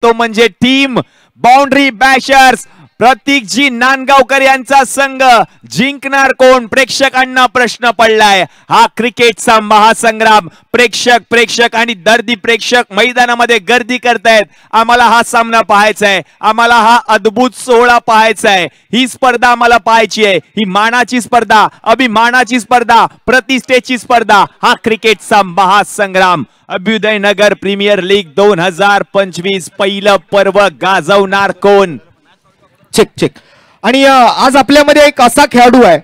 तो म्हणजे team boundary बॅशर्स Pratikji Nandgaonkar यांचा संघ. जिंकणार कोण? प्रेक्षकांना प्रश्न पडलाय. हा क्रिकेटचा महासंग्राम. प्रेक्षक आणि दर्दी प्रेक्षक मैदानामध्ये गर्दी करतायत. आम्हाला हा सामना पाहायचा आहे. आम्हाला हा अद्भुत सोहळा पाहायचा आहे. ही स्पर्धा आम्हाला पाहायची आहे. ही मानाची स्पर्धा, अभिमानाची स्पर्धा, प्रतिष्ठेची स्पर्धा. हा क्रिकेटचा महासंग्राम. अभ्युदय नगर प्रीमियर लीग 2025 पहिलं पर्व गाजवणार कोण? Check check. आणि आज आपल्यामध्ये एक असा खेळाडू आहे,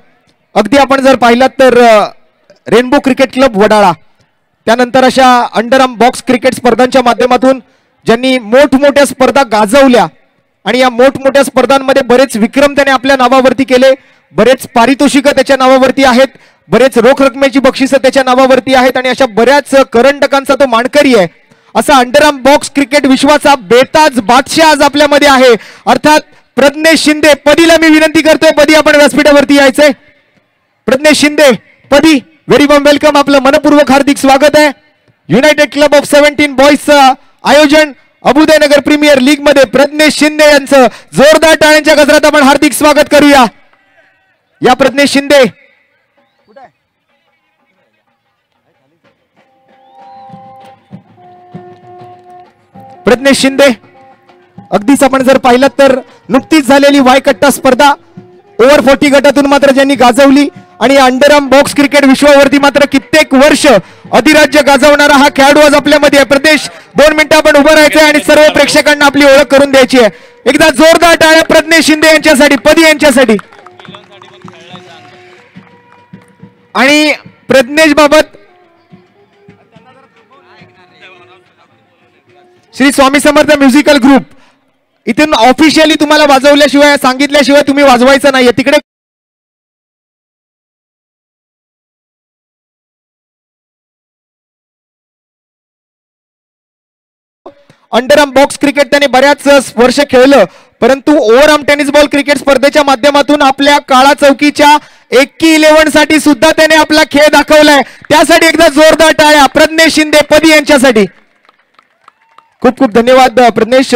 अगदी आपण जर पाहिलात तर रेनबो क्रिकेट क्लब वडाळा, त्यानंतर अशा अंडरआर्म बॉक्स क्रिकेट स्पर्धांच्या माध्यमातून ज्यांनी मोठमोठ्या स्पर्धा गाजवल्या आणि या मोठमोठ्या स्पर्धांमध्ये बरेच विक्रम त्याने आपल्या नावावरती केले. बरेच पारितोषिकं त्याच्या नावावरती आहेत, बरेच रोख रकमेची बक्षिसं त्याच्या नावावरती आहेत आणि अशा बऱ्याच करंडकांचा तो मानकरी आहे. असा अंडरआर्म बॉक्स क्रिकेट विश्वाचा बेताज बादशाह आज आपल्यामध्ये आहे, अर्थात प्रज्ञेश शिंदे. पदीला मी विनंती करतोय, पदी आपण व्यासपीठावरती यायचंय. प्रज्ञेश शिंदे, पदी, व्हेरी वॉर्म वेलकम. आपलं मनपूर्वक हार्दिक स्वागत आहे. युनायटेड क्लब ऑफ 17 बॉयजचं आयोजन अभ्युदय नगर प्रीमियर लीग मध्ये प्रज्ञेश शिंदे यांचं जोरदार टाळ्यांच्या गजरात आपण हार्दिक स्वागत करूया. या प्रज्ञेश शिंदे. प्रज्ञेश शिंदे अगदीच आपण जर पाहिलं तर नुकतीच झालेली वाय कट्टा स्पर्धा ओव्हर 40 गटातून मात्र ज्यांनी गाजवली आणि अंडरआर्म बॉक्स क्रिकेट विश्वावरती मात्र कित्येक वर्ष अधिराज्य गाजवणारा हा खेळाडू आज आपल्यामध्ये आहे. प्रदेश 2 मिनिटं आपण उभं राहायचंय आणि सर्व प्रेक्षकांना आपली ओळख करून द्यायची आहे. एकदा जोरदार टाळ्या प्रज्ञेश शिंदे यांच्यासाठी, पदी यांच्यासाठी. आणि प्रज्ञेश बाबत श्री स्वामी समर्थ म्युझिकल ग्रुप इथून ऑफिशियली तुम्हाला वाजवल्याशिवाय, सांगितल्याशिवाय तुम्ही वाजवायचं नाहीये. तिकडे अंडरआर्म बॉक्स क्रिकेट त्याने बऱ्याच वर्ष खेळलं, परंतु ओव्हरआर्म टेनिस बॉल क्रिकेट स्पर्धेच्या माध्यमातून आपल्या काळा चौकीच्या 11 साठी सुद्धा त्याने आपला खेळ दाखवलाय. त्यासाठी एकदा जोरदार टाळ्या प्रज्ञेश शिंदे, पदी यांच्यासाठी. खूप खूप धन्यवाद प्रज्ञेश.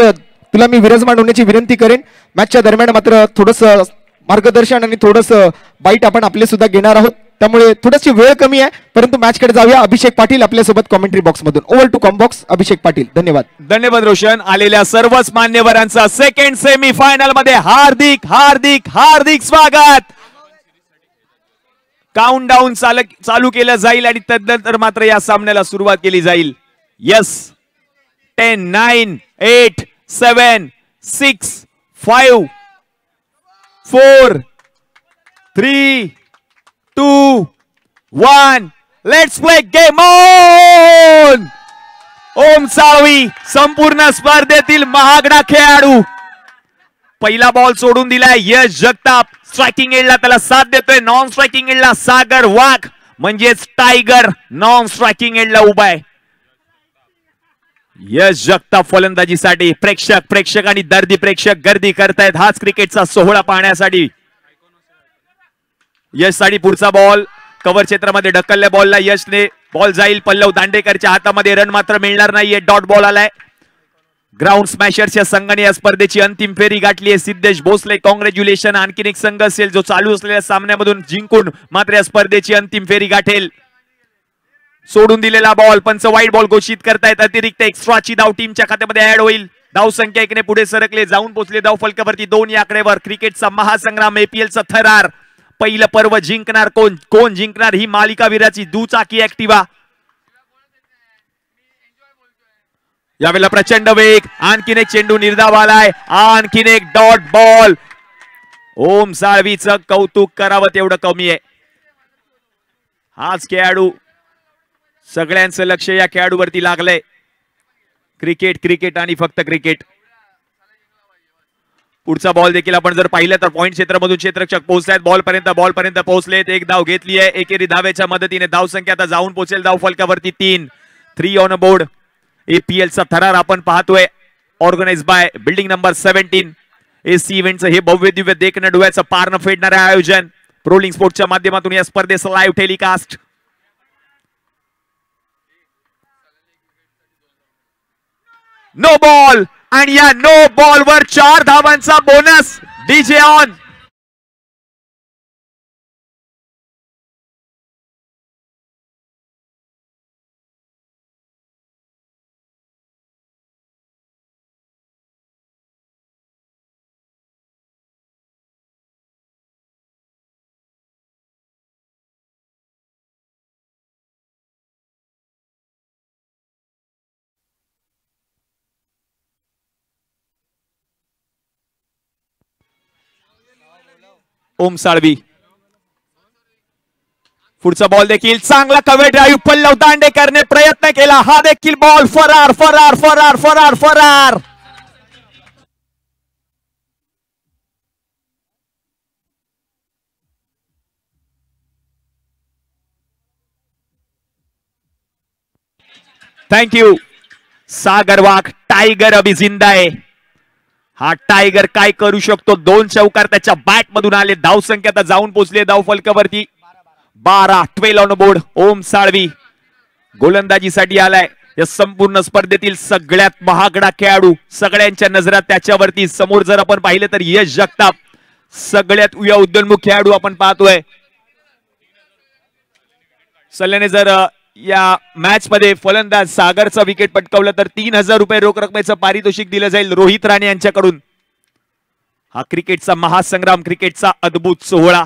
तुला मी विराजमान होण्याची विनंती करेन. मॅचच्या दरम्यान मात्र थोडंसं मार्गदर्शन आणि थोडंसं बाईट आपण आपले सुद्धा घेणार आहोत, त्यामुळे थोडीशी वेळ कमी आहे, परंतु मॅचकडे जाऊया. अभिषेक पाटील आपल्यासोबत कॉमेंट्री बॉक्स मधून. ओव्हर टू कॉम्बॉक्स अभिषेक पाटील. धन्यवाद. धन्यवाद रोशन. आलेल्या सर्वच मान्यवरांचं सेकंड सेमी फायनल मध्ये हार्दिक हार्दिक हार्दिक स्वागत. काउंटडाऊन चालू केलं जाईल आणि तदनंतर मात्र या सामन्याला सुरुवात केली जाईल. Yes, 10 9 8 7 6 5 4 3 2 1 let's play game on. Om Salvi संपूर्ण स्पर्धेतील महागडा खेळाडू. पहिला बॉल सोडून दिलाय यश जगताप. स्ट्रायकिंग एंडला त्याला साथ देतोय. नॉन स्ट्रायकिंग एंडला सागर वाघ म्हणजेच टायगर नॉन स्ट्रायकिंग एंडला उभा आहे. यश जगताप फलंदाजीसाठी. प्रेक्षक आणि दर्दी प्रेक्षक गर्दी करतायत हाच क्रिकेटचा सोहळा पाहण्यासाठी. यश साठी पुढचा बॉल कव्हर क्षेत्रामध्ये ढकलल्या बॉलला यशने. बॉल जाईल पल्लव दांडेकरच्या हातामध्ये. रन मात्र मिळणार नाहीये. डॉट बॉल आलाय. ग्राउंड स्मॅशर्सच्या संघाने या स्पर्धेची अंतिम फेरी गाठली आहे. सिद्धेश भोसले कॉंग्रॅच्युलेशन. आणखीन एक संघ असेल जो चालू असलेल्या सामन्यामधून जिंकून मात्र या स्पर्धेची अंतिम फेरी गाठेल. सोडून दिलेला बॉल पंच वाईट बॉल घोषित करतायत. अतिरिक्त एक्स्ट्राची धाव टीमच्या खात्यामध्ये ऍड होईल. धाव संख्या 1 ने पुढे सरकले. जाऊन पोहोचले धाव फलकावरती 2 या आकड्यावर. क्रिकेटचा महासंग्राम, एपीएलचा थरार. पहिलं पर्व जिंकणार कोण? कोण जिंकणार ही मालिका वीराची दुचाकी ऍक्टिवा. यावेळेला प्रचंड वेग. आणखीन एक चेंडू निर्धाव आलाय. आणखीन एक डॉट बॉल. ओम साळवीचं कौतुक करावं तेवढं कमी आहे. हाच खेळाडू, सगळ्यांचं लक्ष या खेळाडूवरती लागलंय. क्रिकेट क्रिकेट आणि फक्त क्रिकेट. पुढचा बॉल देखील आपण जर पाहिलं तर पॉइंट क्षेत्रामधून क्षेत्ररक्षक पोहोचतायत. बॉल पर्यंत पोहोचलेत. एक धाव घेतली आहे. एकेरी धावेच्या मदतीने धाव संख्या आता जाऊन पोहोचेल धाव फलकावरती 3 ऑन बोर्ड. एपीएलचा थरार आपण पाहतोय. Organize by building number 17. AC इव्हेंटचं हे भव्य दिव्य देखणं डोळ्याचं पार न फेडणारे आयोजन. प्रोलिंग स्पोर्ट्सच्या माध्यमातून या स्पर्धेचं लाईव्ह टेलिकास्ट. No ball. आणि या नो बॉलवर 4 धावांचा बोनस. DJ on. ओम साळवी. पुढचा बॉल देखील चांगला कव्हर ड्राईव्ह. पल्लव दांडेकरने प्रयत्न केला. हा देखील बॉल फरार फरार फरार फरार फरार. थँक्यू. सागर वाघ. टायगर अभि जिंदा आहे. हा टायगर काय करू शकतो. 2 चौकार त्याच्या बॅट मधून आले. धाव संख्या आता जाऊन पोहोचले धाव फलकावरती 12 ऑन बोर्ड. ओम साळवी गोलंदाजीसाठी आलाय. या संपूर्ण स्पर्धेतील सगळ्यात महागडा खेळाडू. सगळ्यांच्या नजरा त्याच्यावरती. समोर जर आपण पाहिलं तर यश जगताप सगळ्यात उदयोन्मुख खेळाडू आपण पाहतोय. सल्ल्याने जर या मॅच मध्ये फलंदाज सागरचा विकेट पटकावलं तर 3000 रुपये रोख रकमेचं पारितोषिक दिलं जाईल रोहित राणे यांच्याकडून. हा क्रिकेटचा महासंग्राम. क्रिकेटचा अद्भुत सोहळा.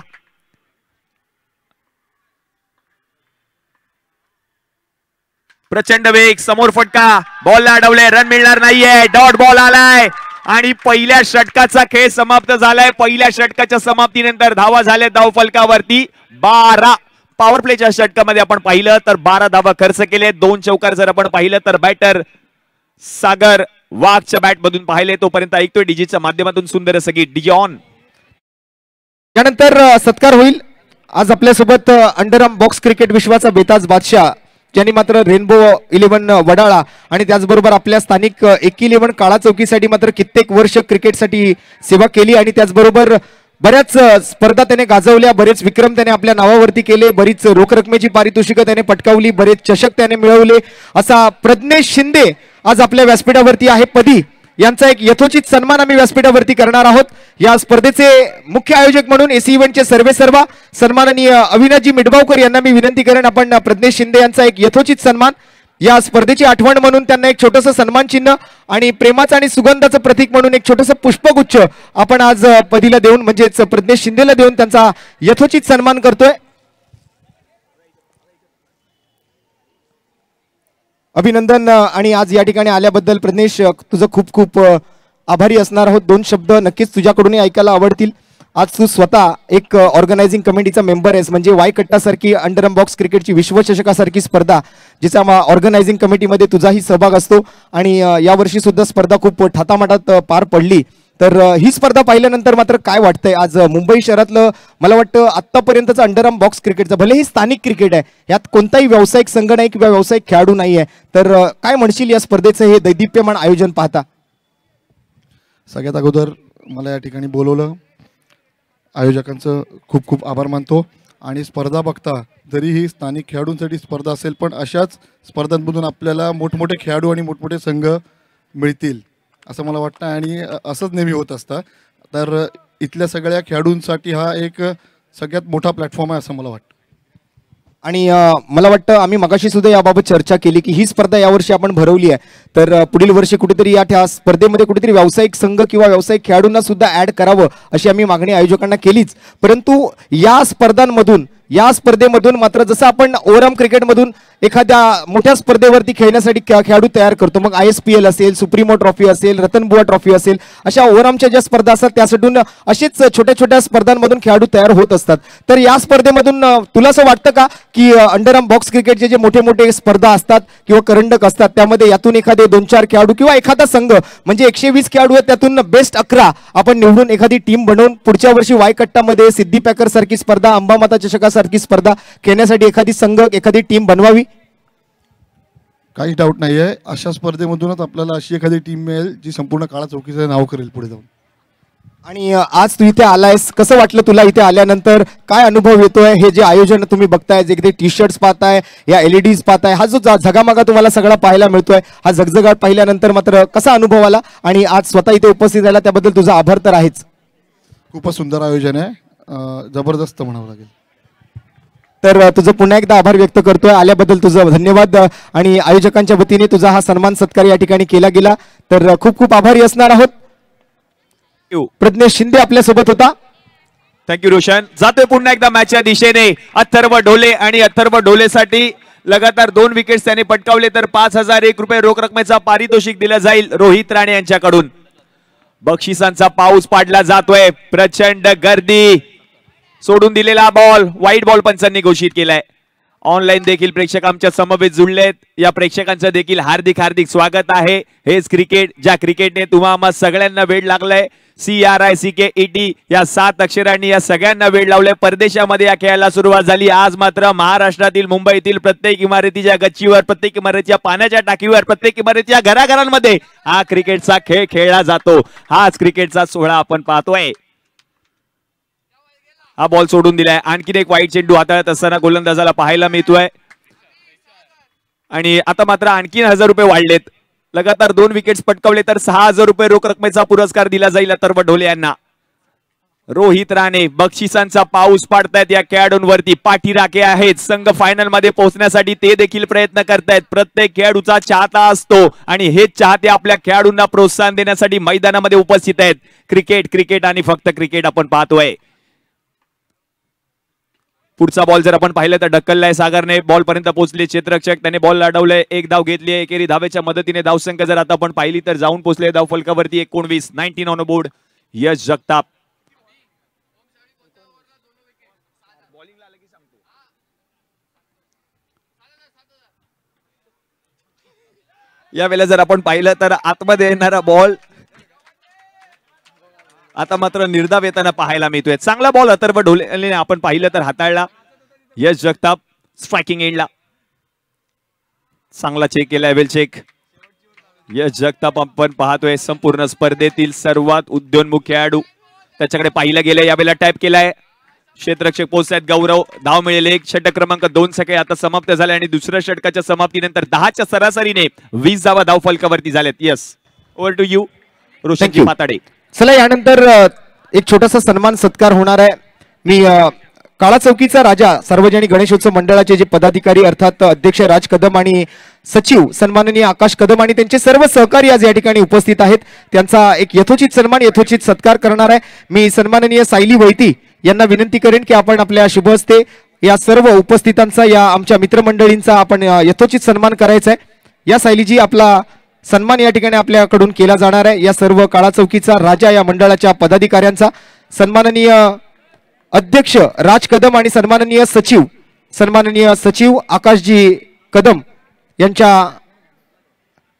प्रचंड वेग. समोर फटका. बॉल अडवले. रन मिळणार नाहीये. डॉट बॉल आलाय आणि पहिल्या षटकाचा खेळ समाप्त झालाय. पहिल्या षटकाच्या समाप्तीनंतर धावा झाल्या धाव फलकावरती 12. पॉवर प्लेच्या षटकामध्ये आपण पाहिलं तर 12 धावा खर्च केले. 2 चौकार जर आपण पाहिलं तर बॅटर सागर वाघच्या बॅट मधून पाहिले. तोपर्यंत ऐकतोय डीजेच्या माध्यमातून सुंदर असं गीत. DJ on. त्यानंतर सत्कार होईल. आज आपल्यासोबत अंडरआर्म बॉक्स क्रिकेट विश्वाचा बेताज बादशाह ज्यांनी मात्र रेनबो 11 वडाळा आणि त्याचबरोबर आपल्या स्थानिक 11 काळा चौकीसाठी मात्र कित्येक वर्ष क्रिकेटसाठी सेवा केली आणि त्याचबरोबर बऱ्याच स्पर्धा त्याने गाजवल्या. बरेच विक्रम त्याने आपल्या नावावरती केले. बरीच रोख रकमेची पारितोषिकं त्याने पटकावली. बरेच चषक त्याने मिळवले. असा प्रज्ञेश शिंदे आज आपल्या व्यासपीठावरती आहे. पदी यांचा एक यथोचित सन्मान आम्ही व्यासपीठावरती करणार आहोत. या स्पर्धेचे मुख्य आयोजक म्हणून एसी इव्हेंटचे सर्वेसर्वा सन्माननीय अविनाशजी मिडबावकर यांना मी विनंती करेन आपण प्रज्ञेश शिंदे यांचा एक यथोचित सन्मान. या स्पर्धेची आठवण म्हणून त्यांना एक छोटंसं सन्मान चिन्ह आणि प्रेमाचं आणि सुगंधाचं प्रतीक म्हणून एक छोटंसं पुष्पगुच्छ आपण आज पदीला देऊन म्हणजेच प्रज्ञेश शिंदेला देऊन त्यांचा यथोचित सन्मान करतोय. अभिनंदन आणि आज या ठिकाणी आल्याबद्दल प्रज्ञेश तुझं खूप खूप आभारी असणार आहोत. 2 शब्द नक्कीच तुझ्याकडूनही ऐकायला आवडतील. आज तू स्वतः एक ऑर्गनायझिंग कमिटीचा मेंबर आहेस म्हणजे वाय कट्टासारखी अंडरआर्म बॉक्स क्रिकेटची विश्वचषकासारखी स्पर्धा जिचा ऑर्गनायझिंग कमिटीमध्ये तुझाही सहभाग असतो आणि यावर्षी सुद्धा स्पर्धा खूप थाटामाटात पार पडली. तर ही स्पर्धा पाहिल्यानंतर मात्र काय वाटतंय. आज मुंबई शहरातलं मला वाटतं आत्तापर्यंतचं अंडरआर्म बॉक्स क्रिकेटचं भलेही स्थानिक क्रिकेट आहे यात कोणताही व्यावसायिक संघ नाही किंवा व्यावसायिक खेळाडू नाही आहे. तर काय म्हणशील या स्पर्धेचं हे दैदिप्यमान आयोजन पाहता. सगळ्यात अगोदर मला या ठिकाणी बोलवलं आयोजकांचं खूप खूप आभार मानतो. आणि स्पर्धा बघता जरी ही स्थानिक खेळाडूंसाठी स्पर्धा असेल पण अशाच स्पर्धांमधून आपल्याला मोठमोठे खेळाडू आणि मोठमोठे संघ मिळतील असं मला वाटतं आणि असंच नेहमी होत असतं. तर इथल्या सगळ्या खेळाडूंसाठी हा एक सगळ्यात मोठा प्लॅटफॉर्म आहे असं मला वाटतं. आणि मला वाटतं आम्ही मगाशी सुद्धा याबाबत चर्चा केली की ही स्पर्धा यावर्षी आपण भरवली आहे तर पुढील वर्षी कुठेतरी या स्पर्धेमध्ये कुठेतरी व्यावसायिक संघ किंवा व्यावसायिक खेळाडूंना सुद्धा ऍड करावं अशी आम्ही मागणी आयोजकांना केलीच. परंतु या स्पर्धेमधून मात्र जसं आपण ओव्हरआर्म क्रिकेटमधून एखाद्या मोठ्या स्पर्धेवरती खेळण्यासाठी खेळाडू तयार करतो मग ISPL असेल सुप्रीमो ट्रॉफी असेल रतनबुवा ट्रॉफी असेल अशा ओव्हरआर्मच्या ज्या स्पर्धा असतात त्यासाठी अशीच छोट्या छोट्या स्पर्धांमधून खेळाडू तयार होत असतात. तर या स्पर्धेमधून तुला असं वाटतं का की अंडरआर्म बॉक्स क्रिकेटचे जे मोठे मोठे स्पर्धा असतात किंवा करंडक असतात त्यामध्ये यातून एखादे 2-4 खेळाडू किंवा एखादा संघ म्हणजे 120 खेळाडू आहेत त्यातून बेस्ट 11 आपण निवडून एखादी टीम बनवून पुढच्या वर्षी वाय कट्टामध्ये सिद्धी पॅकर सारखी स्पर्धा अंबामाता चषकासारखी स्पर्धा खेळण्यासाठी एखादी संघ एखादी टीम बनवावी. काही डाऊट नाही आहे. अशा स्पर्धेमधूनच आपल्याला अशी एखादी टीम मिळेल जी संपूर्ण काळा चौकीचं नाव करेल पुढे जाऊन. आणि आज तू इथे आलायस, कसं वाटलं तुला इथे आल्यानंतर? काय अनुभव येतोय? हे जे आयोजन तुम्ही बघताय, जे काही टी शर्ट्स पाहताय, या LEDs पाहताय, हा जो झगामागा तुम्हाला सगळा पाहायला मिळतोय, हा झगझगाट पाहिल्यानंतर मात्र कसा अनुभव आला? आणि आज स्वतः इथे उपस्थित राहिला त्याबद्दल तुझा आभार तर आहेच. खूपच सुंदर आयोजन आहे, जबरदस्त म्हणावं लागेल. तर तुझं पुन्हा एकदा आभार व्यक्त करतोय, आल्याबद्दल तुझं धन्यवाद. आणि आयोजकांच्या वतीने तुझा हा सन्मान सत्कार या ठिकाणी केला गेला, तर खूप खूप आभारी असणार आहोत. प्रज्ञेश शिंदे आपल्या सोबत होता. थँक्यू रोशन. जातोय पुन्हा एकदा मॅचच्या दिशेने अथर्व ढोले, आणि अथर्व ढोलेसाठी लगातार 2 विकेट्स त्याने पटकावले, तर 5001 रुपये रोख रकमेचा पारितोषिक दिलं जाईल रोहित राणे यांच्याकडून. बक्षिसांचा पाऊस पाडला जातोय, प्रचंड गर्दी. सोडून दिलेला बॉल वाईट बॉल पंचांनी घोषित केलाय. ऑनलाईन देखील प्रेक्षक आमच्या समवेत जुळलेत, या प्रेक्षकांचं देखील हार्दिक हार्दिक स्वागत आहे. हेच क्रिकेट, ज्या क्रिकेटने तुम्हा सगळ्यांना वेळ लागलाय. CRICKET या 7 अक्षरांनी या सगळ्यांना वेळ लावलाय. परदेशामध्ये या खेळाला सुरुवात झाली. आज मात्र महाराष्ट्रातील, मुंबईतील प्रत्येक इमारतीच्या गच्चीवर, प्रत्येक इमारतीच्या पाण्याच्या टाकीवर, प्रत्येक इमारतीच्या घराघरांमध्ये हा क्रिकेटचा खेळ खेळला जातो. हाच क्रिकेटचा सोहळा आपण पाहतोय. हा बॉल सोडून दिलाय. आणखीन एक वाईट चेंडू हाताळत असताना गोलंदाजाला पाहायला मिळतोय. आणि आता मात्र आणखीन 1000 रुपये वाढलेत. लगातार 2 विकेट्स पटकावले तर 6000 रुपये रोख रकमेचा पुरस्कार दिला जाईल अथर्व ढोले यांना. रोहित राणे बक्षिसांचा पाऊस पाडतायत या खेळाडूंवरती. पाठीराखे आहेत, संघ फायनल मध्ये पोहोचण्यासाठी ते देखील प्रयत्न करतायत. प्रत्येक खेळाडूचा चाहता असतो, आणि हेच चाहते आपल्या खेळाडूंना प्रोत्साहन देण्यासाठी मैदानामध्ये उपस्थित आहेत. क्रिकेट, क्रिकेट आणि फक्त क्रिकेट आपण पाहतोय. पुढचा बॉल जर आपण पाहिलं तर ढकललाय सागरने, बॉल पर्यंत पोहोचले क्षेत्ररक्षक, त्याने बॉल अडवलंय. 1 धाव घेतली आहे. एकेरी धावेच्या मदतीने धावसंख्या जर आता आपण पाहिली तर जाऊन पोहोचले धाव फलकावरती 19 ऑन बोर्ड. यश जगताप या वेळेला जर आपण पाहिलं तर आतमध्ये येणारा बॉल आता मात्र निर्धाव येताना पाहायला मिळतोय. चांगला बॉल अथर्व ढोले आपण पाहिलं तर हाताळला. यश जगताप स्ट्रायकिंग एंडला चांगला चेक केला, वेल चेक. यश जगताप आपण पाहतोय संपूर्ण स्पर्धेतील सर्वात उद्योन्मुख खेळाडू, त्याच्याकडे पाहिलं गेलं. यावेळेला टॅप केलाय, क्षेत्ररक्षक पोहोचतायत. गौरव, धाव मिळेल. एक षटक क्रमांक 2 सेके आता समाप्त झाले, आणि दुसऱ्या षटकाच्या समाप्तीनंतर 10च्या सरासरीने 20 धावा धाव फलकावरती झाल्यात. Yes, over to you Roshan Patade. चला, यानंतर एक छोटासा सन्मान सत्कार होणार आहे. मी काळा चौकीचा राजा सार्वजनिक गणेशोत्सव मंडळाचे जे पदाधिकारी अर्थात अध्यक्ष राज कदम आणि सचिव सन्माननीय आकाश कदम आणि त्यांचे सर्व सहकारी आज या ठिकाणी उपस्थित आहेत. त्यांचा एक यथोचित सन्मान, यथोचित सत्कार करणार आहे. मी सन्माननीय सायली वैती यांना विनंती करेन की आपण आपल्या शुभ हस्ते या सर्व उपस्थितांचा, या आमच्या मित्रमंडळींचा आपण यथोचित सन्मान करायचा आहे. या सायलीजी, आपला सन्मान या ठिकाणी आपल्याकडून केला जाणार आहे. या सर्व काळा चौकीचा राजा या मंडळाच्या पदाधिकाऱ्यांचा, सन्माननीय अध्यक्ष राज कदम आणि सन्माननीय सचिव आकाशजी कदम यांच्या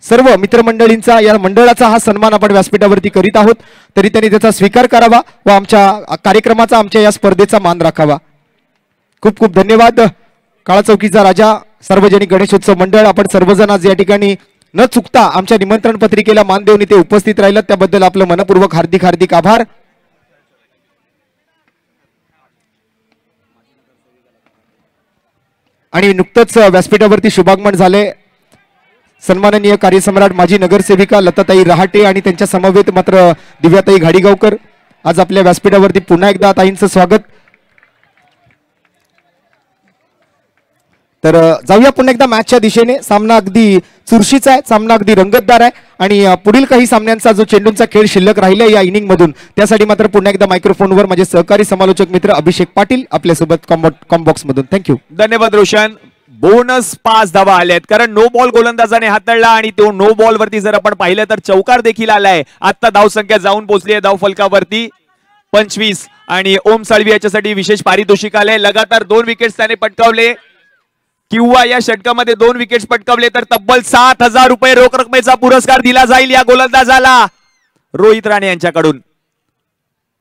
सर्व मित्रमंडळींचा, या मंडळाचा हा सन्मान आपण व्यासपीठावरती करीत आहोत. तरी त्यांनी त्याचा स्वीकार करावा व आमच्या कार्यक्रमाचा, आमच्या या स्पर्धेचा मान राखावा. खूप खूप धन्यवाद. काळा चौकीचा राजा सार्वजनिक गणेशोत्सव मंडळ, आपण सर्वजण आज या ठिकाणी न चुकता आमच्या निमंत्रण पत्रिकेला मान देऊन इथे उपस्थित राहिलात, त्याबद्दल आपलं मनपूर्वक हार्दिक हार्दिक आभार. आणि नुकतंच व्यासपीठावरती शुभागमन झाले सन्माननीय कार्यसम्राट माजी नगरसेविका लताताई रहाटे आणि त्यांच्या समवेत मात्र दिव्याताई घाडीगावकर. आज आपल्या व्यासपीठावरती पुन्हा एकदा ताईंचं स्वागत. तर जाऊया पुन्हा एकदा मॅचच्या दिशेने. सामना अगदी चुरशीचा आहे, सामना अगदी रंगतदार आहे, आणि पुढील काही सामन्यांचा जो चेंडूंचा खेळ शिल्लक राहिला या इनिंग मधून, त्यासाठी मात्र पुन्हा एकदा मायक्रोफोनवर माझे सहकारी समालोचक मित्र अभिषेक पाटील आपल्यासोबत कॉम्बॉक्स मधून. थँक्यू. धन्यवाद रोशन. बोनस 5 धावा आल्यात, कारण नो बॉल गोलंदाजाने हाताळला, आणि तो नो बॉल वरती जर आपण पाहिलं तर चौकार देखील आलाय. आता धाव संख्या जाऊन पोहोचली आहे धाव फलकावरती 25, आणि ओम साळवी याच्यासाठी विशेष पारितोषिक आलंय. लगातार 2 विकेट्स त्याने पटकावले, किंवा या षटकामध्ये 2 विकेट्स पटकावले तर तब्बल 7000 रुपये रोख रकमेचा पुरस्कार दिला जाईल या गोलंदाजाला रोहित राणे यांच्याकडून.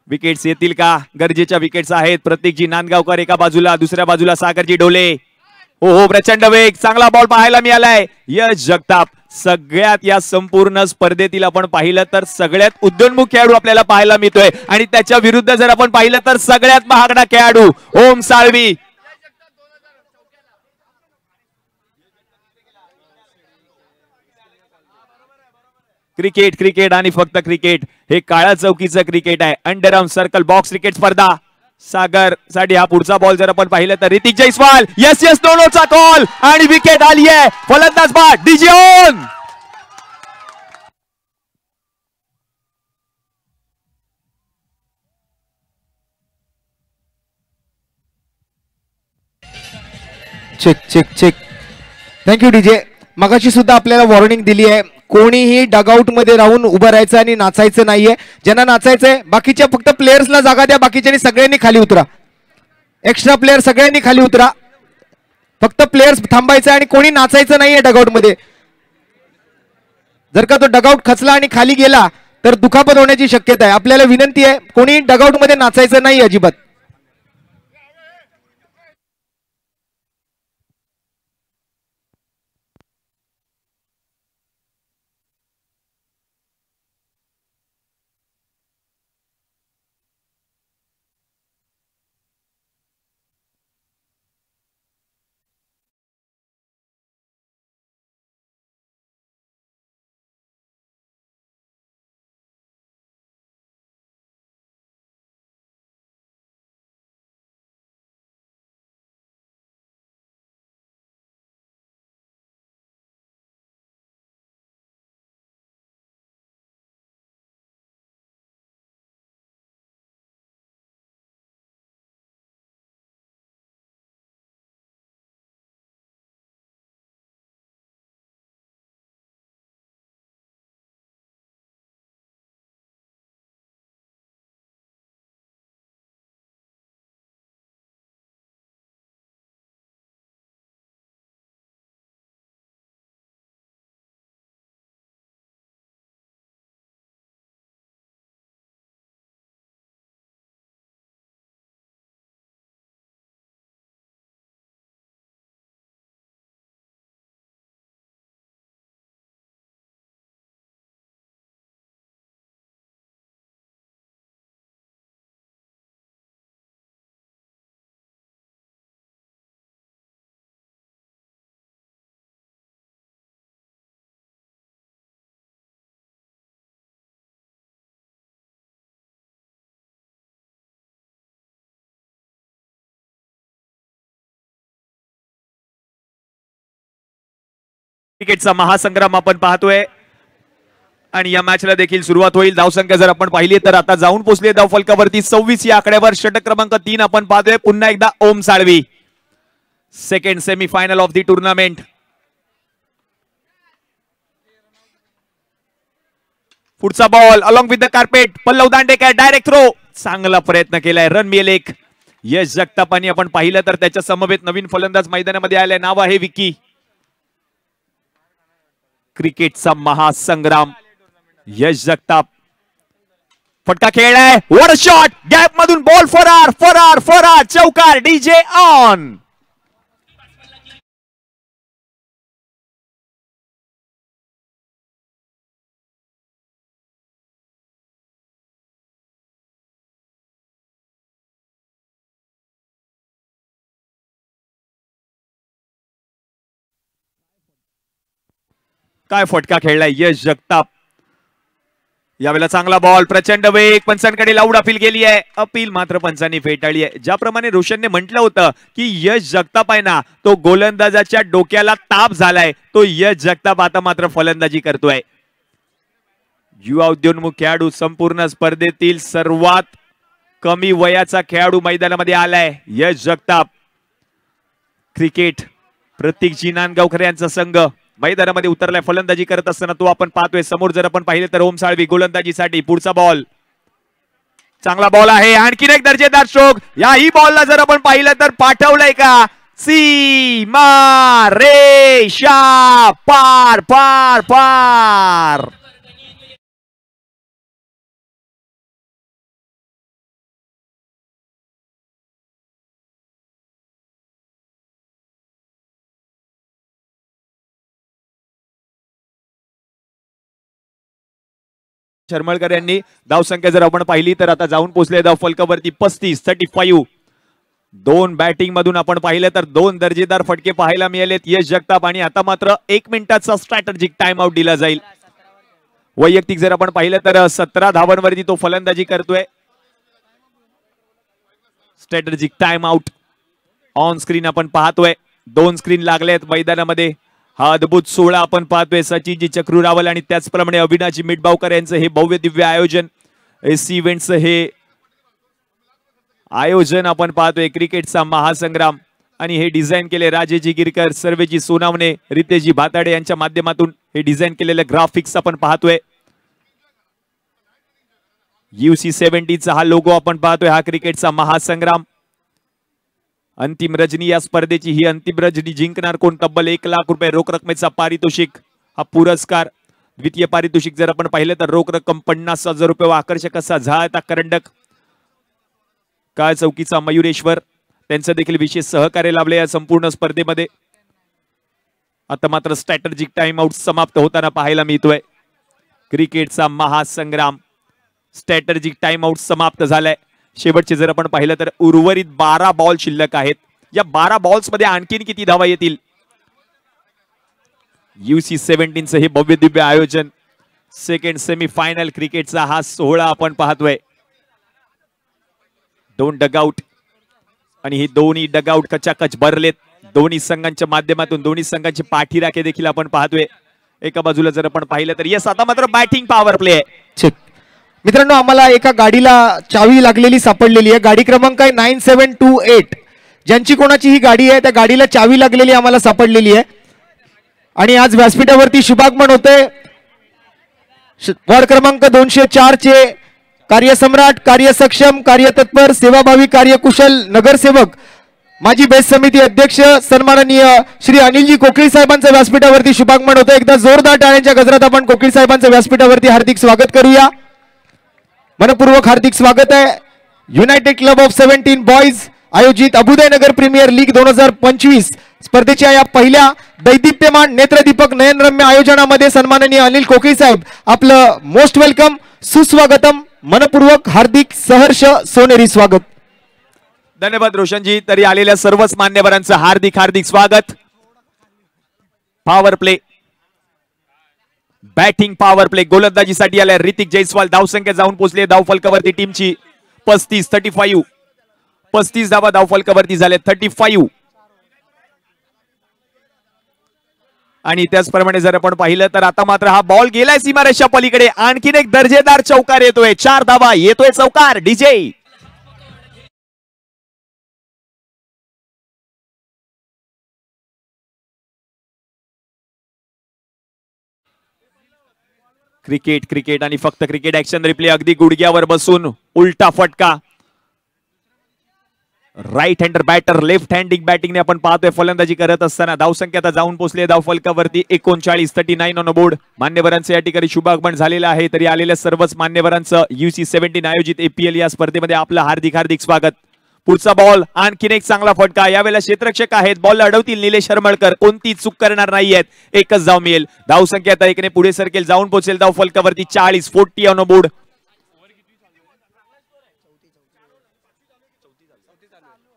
विकेट्स येतील का? गरजेच्या विकेट्स आहेत. प्रत्येकजी नांदगावकर एका बाजूला, दुसऱ्या बाजूला सागरजी ढोले. हो, प्रचंड वेग, चांगला बॉल पाहायला मिळालाय. यश जगताप सगळ्यात या संपूर्ण स्पर्धेतील आपण पाहिलं तर सगळ्यात उद्योन्मुख खेळाडू आपल्याला पाहायला मिळतोय आणि त्याच्या विरुद्ध जर आपण पाहिलं तर सगळ्यात महागडा खेळाडू ओम साळवी. क्रिकेट क्रिकेट आणि फक्त क्रिकेट हे काळ्या चौकीचं क्रिकेट आहे. अंडरआर्म सर्कल बॉक्स क्रिकेट स्पर्धा. सागर साठी हा पुढचा बॉल जर आपण पाहिलं तर ऋतिक जयस्वाल यस यस दोनोचा कॉल आणि विकेट आली आहे. फलंदाज बाद DJ on. Check check check. Thank you DJ. मगाशी सुद्धा आपल्याला वॉर्निंग दिली आहे, कोणीही डगआउट मध्ये राहून उभं राहायचं आणि नाचायचं नाहीये. ज्यांना नाचायचंय बाकीच्या फक्त प्लेयर्सला जागा द्या, बाकीच्यांनी सगळ्यांनी खाली उतरा. एक्स्ट्रा प्लेयर सगळ्यांनी खाली उतरा. फक्त प्लेयर्स थांबायचं आणि कोणी नाचायचं नाहीये डगआउट मध्ये. जर का तो डगआउट खचला आणि खाली गेला तर दुखापत होण्याची शक्यता आहे. आपल्याला विनंती आहे, कोणी डगआउट मध्ये नाचायचं नाही अजिबात. क्रिकेटचा महासंग्राम आपण पाहतोय आणि या मॅचला देखील सुरुवात होईल. धावसंख्या जर आपण पाहिली तर आता जाऊन पोहोचली धाव फलकावरती 26 या आकड्यावर. षटक क्रमांक 3 आपण पाहतोय पुन्हा एकदा Om Salvi. Second semifinal of the tournament. पुढचा ball along with the carpet. Pallav Dandekar direct throw. चांगला प्रयत्न केलाय, रन मिळेल एक. यश जगतापानी आपण पाहिलं तर त्याच्या समवेत नवीन फलंदाज मैदानामध्ये आले, नाव आहे विकी. क्रिकेटचा महासंग्राम. यश जगताप फटका खेळलाय, वर शॉट, गॅप मधून बॉल फरार फरार फरार, चौकार. DJ on. काय फटका खेळलाय यश जगताप. यावेळेला चांगला बॉल, प्रचंड वेग, पंचांकडे लाऊड अपील केली आहे. अपील मात्र पंचांनी फेटाळली आहे. ज्याप्रमाणे रोशनने म्हटलं होतं की यश जगताप आहे ना, तो गोलंदाजाच्या डोक्याला ताप झालाय, तो यश जगताप आता मात्र फलंदाजी करतोय. युवा उद्योन्मुख खेळाडू, संपूर्ण स्पर्धेतील सर्वात कमी वयाचा खेळाडू मैदानामध्ये आलाय यश जगताप. क्रिकेट प्रतीकजी नांदगावकर यांचा संघ मैदानामध्ये उतरलाय. फलंदाजी करत असताना तो आपण पाहतोय. समोर जर आपण पाहिले तर ओम साळवी गोलंदाजीसाठी. पुढचा बॉल चांगला बॉल आहे, आणखीन एक दर्जेदार स्ट्रोक. याही बॉलला जर आपण पाहिलं तर पाठवलंय का सीमा रेषा पार पार पार. शर्मळकर यांनी धावसंख्या जर आपण पाहिली तर आता जाऊन पोहोचले धाव फलकावरती 35-35. दोन बॅटिंग मधून आपण पाहिलं तर दोन दर्जेदार फटके पाहायला मिळालेत यश जगताप आणि आता मात्र 1 मिनिटाचा स्ट्रॅटेजिक टाइम आउट दिला जाईल. वैयक्तिक जर आपण पाहिलं तर 17 धावांवरती तो फलंदाजी करतोय. Strategic time out on screen आपण पाहतोय. 2 स्क्रीन लागलेत मैदानामध्ये. हा अद्भुत सोहळा आपण पाहतोय. सचिनजी चक्रू रावल आणि त्याचप्रमाणे अविनाशजी मिटबावकर यांचं हे भव्य दिव्य आयोजन. एसी इव्हेंटचं हे आयोजन आपण पाहतोय. क्रिकेटचा महासंग्राम आणि हे डिझाईन केले राजेजी गिरकर, सर्वेजी सोनावणे, रितेशजी भाताडे यांच्या माध्यमातून हे डिझाईन केलेलं ग्राफिक्स आपण पाहतोय. UC-70 हा लोगो आपण पाहतोय. हा क्रिकेटचा महासंग्राम. अंतिम रजनी या स्पर्धेची. ही अंतिम रजनी जिंकणार कोण? तब्बल 1 लाख रुपये रोख रकमेचा पारितोषिक हा पुरस्कार. द्वितीय पारितोषिक जर आपण पाहिलं तर रोख रक्कम 50,000 रुपये व आकर्षक असा झाळता करंडक. काळ चौकीचा मयुरेश्वर त्यांचं देखील विशेष सहकार्य लाभले या संपूर्ण स्पर्धेमध्ये. आता मात्र स्ट्रॅटेजिक टाइम आउट समाप्त होताना पाहायला मिळतोय. क्रिकेटचा महासंग्राम स्ट्रॅटेजिक टाइम आउट समाप्त झालाय. शेवटचे जर आपण पाहिलं तर उर्वरित 12 बॉल शिल्लक आहेत. या 12 बॉल्स मध्ये आणखीन किती धावा येतील? UC-17 हे भव्य दिव्य आयोजन. सेकंड सेमी फायनल क्रिकेटचा हा सोहळा आपण पाहतोय. 2 डगआउट आणि हे दोन्ही डगआउट कचाकच भरलेत. दोन्ही संघांच्या माध्यमातून दोन्ही संघांचे पाठीराखे देखील आपण पाहतोय. एका बाजूला जर आपण पाहिलं तर यस आता मात्र बॅटिंग पॉवर प्ले आहे. मित्रांनो, आम्हाला एका गाडीला चावी लागलेली सापडलेली आहे. गाडी क्रमांक आहे 9728. ज्यांची कोणाची ही गाडी आहे त्या गाडीला चावी लागलेली आम्हाला सापडलेली आहे. आणि आज व्यासपीठावरती शुभागमन होते वॉर्ड क्रमांक 204 चे कार्यसम्राट, कार्यसक्षम, कार्यतत्पर, सेवाभावी, कार्यकुशल नगरसेवक, माजी बेस्ट समिती अध्यक्ष सन्माननीय श्री अनिलजी कोकळी साहेबांचं व्यासपीठावरती शुभागमन होतं. एकदा जोरदार टाळ्यांच्या गजरात आपण कोकळी साहेबांचं व्यासपीठावरती हार्दिक स्वागत करूया. मनपूर्वक हार्दिक स्वागत आहे. युनायटेड क्लब ऑफ 17 बॉयज आयोजित अभुदय नगर प्रीमियर लीग 2025 स्पर्धेच्या या पहिल्या दैदिप्यमान नेत्रदीपक नयनरम्य आयोजनामध्ये सन्माननीय अनिल कोकळी साहेब आपलं मोस्ट वेलकम, सुस्वागतम, मनपूर्वक हार्दिक सहर्ष सोनेरी स्वागत. धन्यवाद रोशनजी. तरी आलेल्या सर्वच मान्यवरांचं हार्दिक हार्दिक स्वागत. Power play batting power play गोलंदाजीसाठी आल्या ऋतिक जयस्वाल. धावसंख्या जाऊन पोहोचले धाव फलकावरती टीमची 35-35. 35 धावा धाव फलकावरती झाले 35. आणि त्याचप्रमाणे जर आपण पाहिलं तर आता मात्र हा बॉल गेलाय सीमारेषा पलीकडे. आणखीन एक दर्जेदार चौकार येतोय. 4 धावा येतोय चौकार. डीजे क्रिकेट क्रिकेट आणि फक्त क्रिकेट. ऍक्शन रिप्ले अगदी गुडघ्यावर बसून उलटा फटका. राईट हँडर बॅटर लेफ्ट हँडिंग बॅटिंगने आपण पाहतोय फलंदाजी करत असताना. धावसंख्या आता जाऊन पोहोचले धाव फलकावरती 39-39 ऑन बोर्ड. मान्यवरांचं या ठिकाणी शुभागमन झालेलं आहे. तरी आलेल्या सर्वच मान्यवरांचं UC-17 आयोजित APL या स्पर्धेमध्ये आपलं हार्दिक हार्दिक स्वागत. पुढचा बॉल आणखीन एक चांगला फटका. यावेळेला क्षेत्ररक्षक आहेत. बॉल अडवतील निलेश शर्मळकर. कोणती चूक करणार नाहीयेत. एकच धाव मिळेल. धावसंख्या आता 1ने पुढे सरकेल. जाऊन पोहोचेल धाव फलकावरती 40-40 ऑन बोर्ड.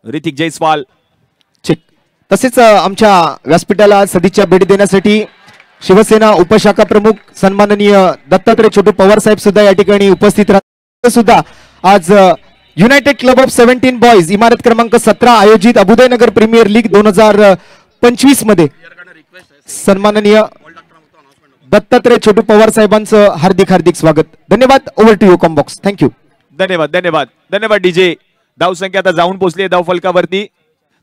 ऋतिक जयस्वाल. तसेच आमच्या व्यासपीठाला सदिच्छा भेट देण्यासाठी शिवसेना उपशाखा प्रमुख सन्माननीय दत्तात्रय छोटू पवार साहेब सुद्धा या ठिकाणी उपस्थित राहतात. सुद्धा आज युनायटेड क्लब ऑफ 17 बॉयज इमारत क्रमांक 17 आयोजित अभुदय नगर प्रीमियर लीग 2025 मध्ये सन्माननीय दत्तात्रय छोटू पवार साहेबांचं हार्दिक हार्दिक स्वागत. धन्यवाद. Over to you combox. Thank you. धन्यवाद धन्यवाद धन्यवाद डीजे. धावसंख्या आता जाऊन पोहोचली धाव फलकावरती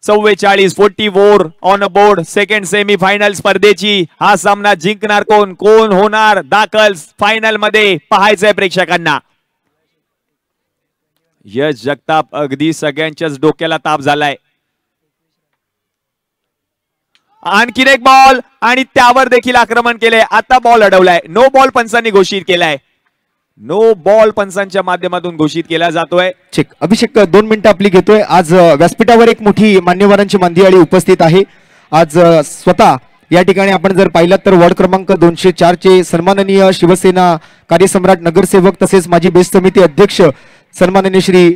44-44 on board. Second semi final स्पर्धेची. हा सामना जिंकणार कोण? कोण होणार दाखल फायनल मध्ये? पाहायचंय प्रेक्षकांना. यश जगताप अगदी सगळ्यांच्याच डोक्याला ताप झालाय. आणखीन एक बॉल आणि त्यावर देखील आक्रमण केले. आता बॉल अडवलाय. नो बॉल पंचांनी घोषित केलाय. नो बॉल पंचांच्या माध्यमातून घोषित केला जातोय. चेक. अभिषेक 2 मिनिटं आपली घेतोय. आज व्यासपीठावर एक मोठी मान्यवरांची मंदिराळी उपस्थित आहे. आज स्वतः या ठिकाणी आपण जर पाहिलात तर वॉर्ड क्रमांक 204 चे सन्माननीय शिवसेना कार्यसम्राट नगरसेवक तसेच माजी बेस्ट समिती अध्यक्ष सन्माननीय श्री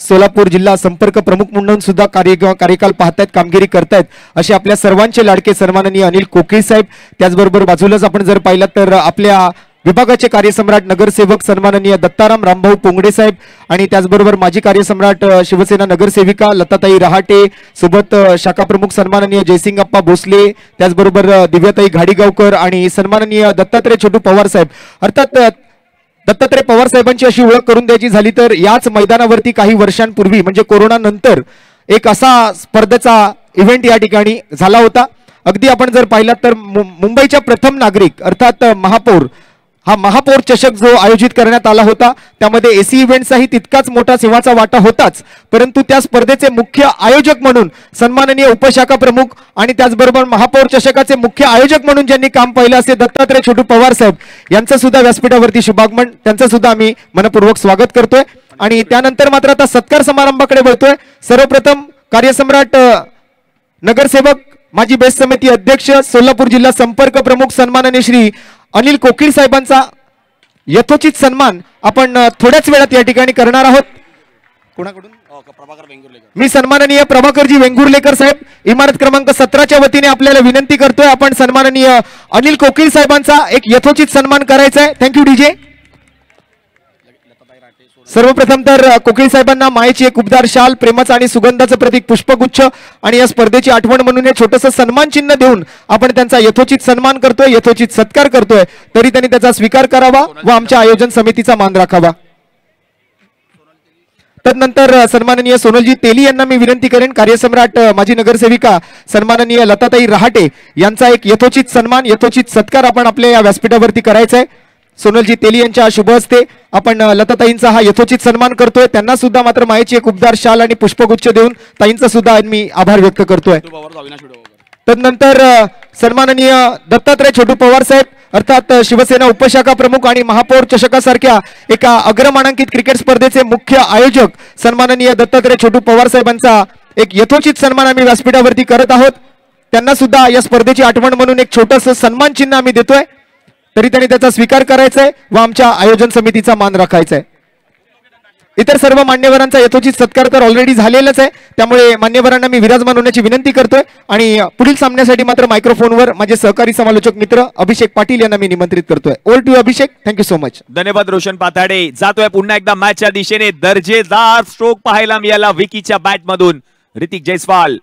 सोलापूर जिल्हा संपर्क प्रमुख म्हणून सुद्धा कार्यकाल पाहतायत, कामगिरी करतायत असे आपल्या सर्वांचे लाडके सन्माननीय अनिल कोकीळ साहेब. त्याचबरोबर बाजूलाच आपण जर पाहिलात तर आपल्या विभागाचे कार्यसम्राट नगरसेवक सन्माननीय दत्ताराम रामभाऊ पोंगडे साहेब आणि त्याचबरोबर माजी कार्यसम्राट शिवसेना नगरसेविका लताताई रहाटे, सोबत शाखा प्रमुख सन्माननीय जयसिंगप्पा भोसले, त्याचबरोबर दिव्याताई घाडीगावकर आणि सन्माननीय दत्तात्रय छोटू पवार साहेब. अर्थात दत्तात्रय पवार साहेबांची अशी ओळख करून द्यायची झाली तर याच मैदानावरती काही वर्षांपूर्वी म्हणजे कोरोना नंतर एक असा स्पर्धेचा इव्हेंट या ठिकाणी झाला होता. अगदी आपण जर पाहिलात तर मुंबईच्या प्रथम नागरिक अर्थात महापौर, हा महापौर चषक जो आयोजित करण्यात आला होता त्यामध्ये एसी इव्हेंट्सचाही तितकाच मोठा सिंहाचा वाटा होताच, परंतु त्या स्पर्धेचे मुख्य आयोजक म्हणून सन्माननीय उपशाखा प्रमुख आणि त्याचबरोबर महापौर चषकाचे मुख्य आयोजक म्हणून ज्यांनी काम पाहिलं असे दत्तात्रय छोटू पवार साहेब यांचं सुद्धा व्यासपीठावरती शुभागमन, त्यांचं सुद्धा आम्ही मनपूर्वक स्वागत करतोय. आणि त्यानंतर मात्र आता सत्कार समारंभाकडे वळतोय. सर्वप्रथम कार्यसम्राट नगरसेवक माजी बेस्ट समिती अध्यक्ष सोलापूर जिल्हा संपर्क प्रमुख सन्माननीय श्री अनिल कोकीळ साहेबांचा यथोचित सन्मान आपण थोड्याच वेळात या ठिकाणी करणार आहोत. कोणाकडून? मी सन्माननीय प्रभाकरजी वेंगुर्लेकर साहेब इमारत क्रमांक 17च्या वतीने आपल्याला विनंती करतोय, आपण सन्माननीय अनिल कोकीळ साहेबांचा एक यथोचित सन्मान करायचा आहे. Thank you DJ. सर्वप्रथम तर कोकीळ साहेबांना मायेची एक उबदार शाल, प्रेमाचं आणि सुगंधाचं प्रतीक पुष्पगुच्छ आणि या स्पर्धेची आठवण म्हणून हे छोटंसं सन्मान चिन्ह देऊन आपण त्यांचा यथोचित सन्मान करतोय, यथोचित सत्कार करतोय. तरी त्यांनी त्याचा स्वीकार करावा व आमच्या आयोजन समितीचा मान राखावा. तदनंतर सन्माननीय सोनलजी तेली यांना मी विनंती करेन, कार्यसम्राट माजी नगरसेविका सन्माननीय लताताई रहाटे यांचा एक यथोचित सन्मान, यथोचित सत्कार आपण आपल्या या व्यासपीठावरती करायचा आहे. सोनलजी तेली यांच्या शुभ हस्ते आपण लताताईंचा हा यथोचित सन्मान करतोय. त्यांना सुद्धा मात्र मायेची एक उबदार शाल आणि पुष्पगुच्छ देऊन ताईंचा सुद्धा मी आभार व्यक्त करतोय. तदनंतर सन्माननीय दत्तात्रय छोटू पवार साहेब अर्थात शिवसेना उपशाखा प्रमुख आणि महापौर चषकासारख्या एका अग्रमानांकित क्रिकेट स्पर्धेचे मुख्य आयोजक सन्माननीय दत्तात्रय छोटू पवार साहेबांचा एक यथोचित सन्मान आम्ही व्यासपीठावरती करत आहोत. त्यांना सुद्धा या स्पर्धेची आठवण म्हणून एक छोटंसं सन्मान चिन्ह आम्ही देतोय, तरी त्यांनी त्याचा स्वीकार करायचा आहे व आमच्या आयोजन समितीचा मान राखायचा आहे. इतर सर्व मान्यवरांचा यथोचित सत्कार तर ऑलरेडी झालेलाच आहे, त्यामुळे मान्यवरांना मी विराजमान होण्याची विनंती करतोय आणि पुढील सामन्यासाठी मात्र मायक्रोफोनवर माझे सहकारी समालोचक मित्र अभिषेक पाटील यांना मी निमंत्रित करतोय. Over to Abhishek. Thank you so. धन्यवाद रोशन पाथाडे. जातोय पुन्हा एकदा मॅचच्या दिशेने. दर्जेदार स्ट्रोक पाहायला मिळाला विकीच्या बॅट मधून ऋतिक जयस्वाल.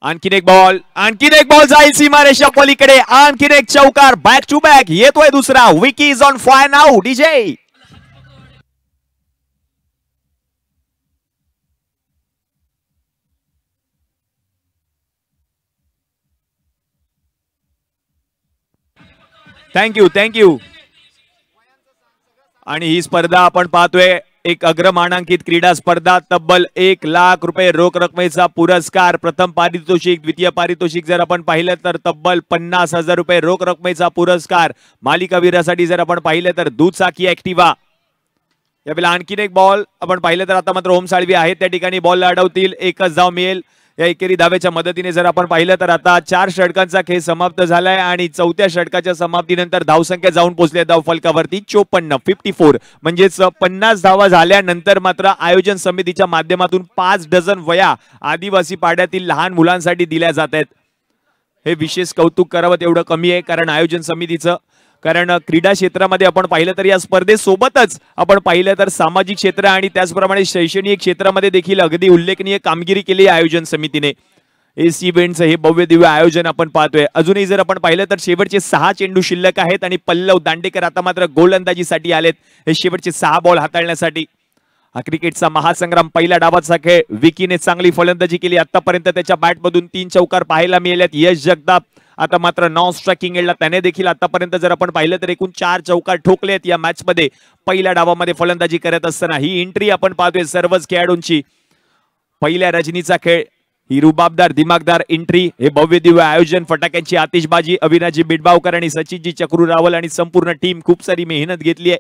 आणखीन एक बॉल जाईल सीमारेषा पलीकडे. आणखीन एक चौकार. बॅक टू बॅक येतोय दुसरा. Vicky is on fire now. DJ thank you. आणि ही स्पर्धा आपण पाहतोय एक अग्रमानांकित क्रीडा स्पर्धा. तब्बल 1 लाख रुपये रोख रकमेचा पुरस्कार. प्रथम पारितोषिक, द्वितीय पारितोषिक जर आपण पाहिलं तर तब्बल 50,000 रुपये रोख रकमेचा पुरस्कार. मालिकावीरासाठी जर आपण पाहिलं तर दुचाकी ऍक्टिवा. यावेळेला आणखीन एक बॉल आपण पाहिलं तर आता मात्र ओम साळवी आहेत त्या ठिकाणी. बॉल अडवतील, एकच धाव मिळेल. या एकेरी धावेच्या मदतीने जर आपण पाहिलं तर आता 4 षटकांचा खेळ समाप्त झालाय आणि 4थ्या षटकाच्या समाप्तीनंतर धावसंख्या जाऊन पोहोचली धाव फलकावरती 54 म्हणजेच 50 धावा झाल्यानंतर मात्र आयोजन समितीच्या माध्यमातून 5 डझन वया आदिवासी पाड्यातील लहान मुलांसाठी दिल्या जात आहेत. हे विशेष कौतुक करावं तेवढं कमी आहे, कारण आयोजन समितीचं, कारण क्रीडा क्षेत्रामध्ये आपण पाहिलं तर या स्पर्धेसोबतच आपण पाहिलं तर सामाजिक क्षेत्र आणि त्याचप्रमाणे शैक्षणिक क्षेत्रामध्ये देखील अगदी उल्लेखनीय कामगिरी केली आयोजन समितीने. एसी इव्हेंट्स हे भव्य दिव्य आयोजन आपण पाहतोय. अजूनही जर आपण पाहिलं तर शेवटचे 6 चेंडू शिल्लक आहेत आणि पल्लव दांडेकर आता मात्र गोलंदाजीसाठी आलेत हे शेवटचे 6 बॉल हाताळण्यासाठी. हा क्रिकेटचा महासंग्राम. पहिल्या डावाचा खेळ. विकीने चांगली फलंदाजी केली आतापर्यंत. त्याच्या बॅटमधून 3 चौकार पाहायला मिळाल्यात. यश जगताप आता मात्र नॉन स्ट्रायकिंग एंडला. त्याने देखील आतापर्यंत जर आपण पाहिलं तर एकूण 4 चौकार ठोकलेत या मॅच मध्ये पहिल्या डावामध्ये फलंदाजी करत असताना. ही एंट्री आपण पाहतोय सर्वच खेळाडूंची. पहिल्या रजनीचा खेळ. ही रुबाबदार दिमागदार एंट्री. हे भव्य दिव्य आयोजन. फटाक्यांची आतिषबाजी. अविनाजी बिडबावकर आणि सचिनजी चक्रू रावल आणि संपूर्ण टीम खूप सारी मेहनत घेतली आहे.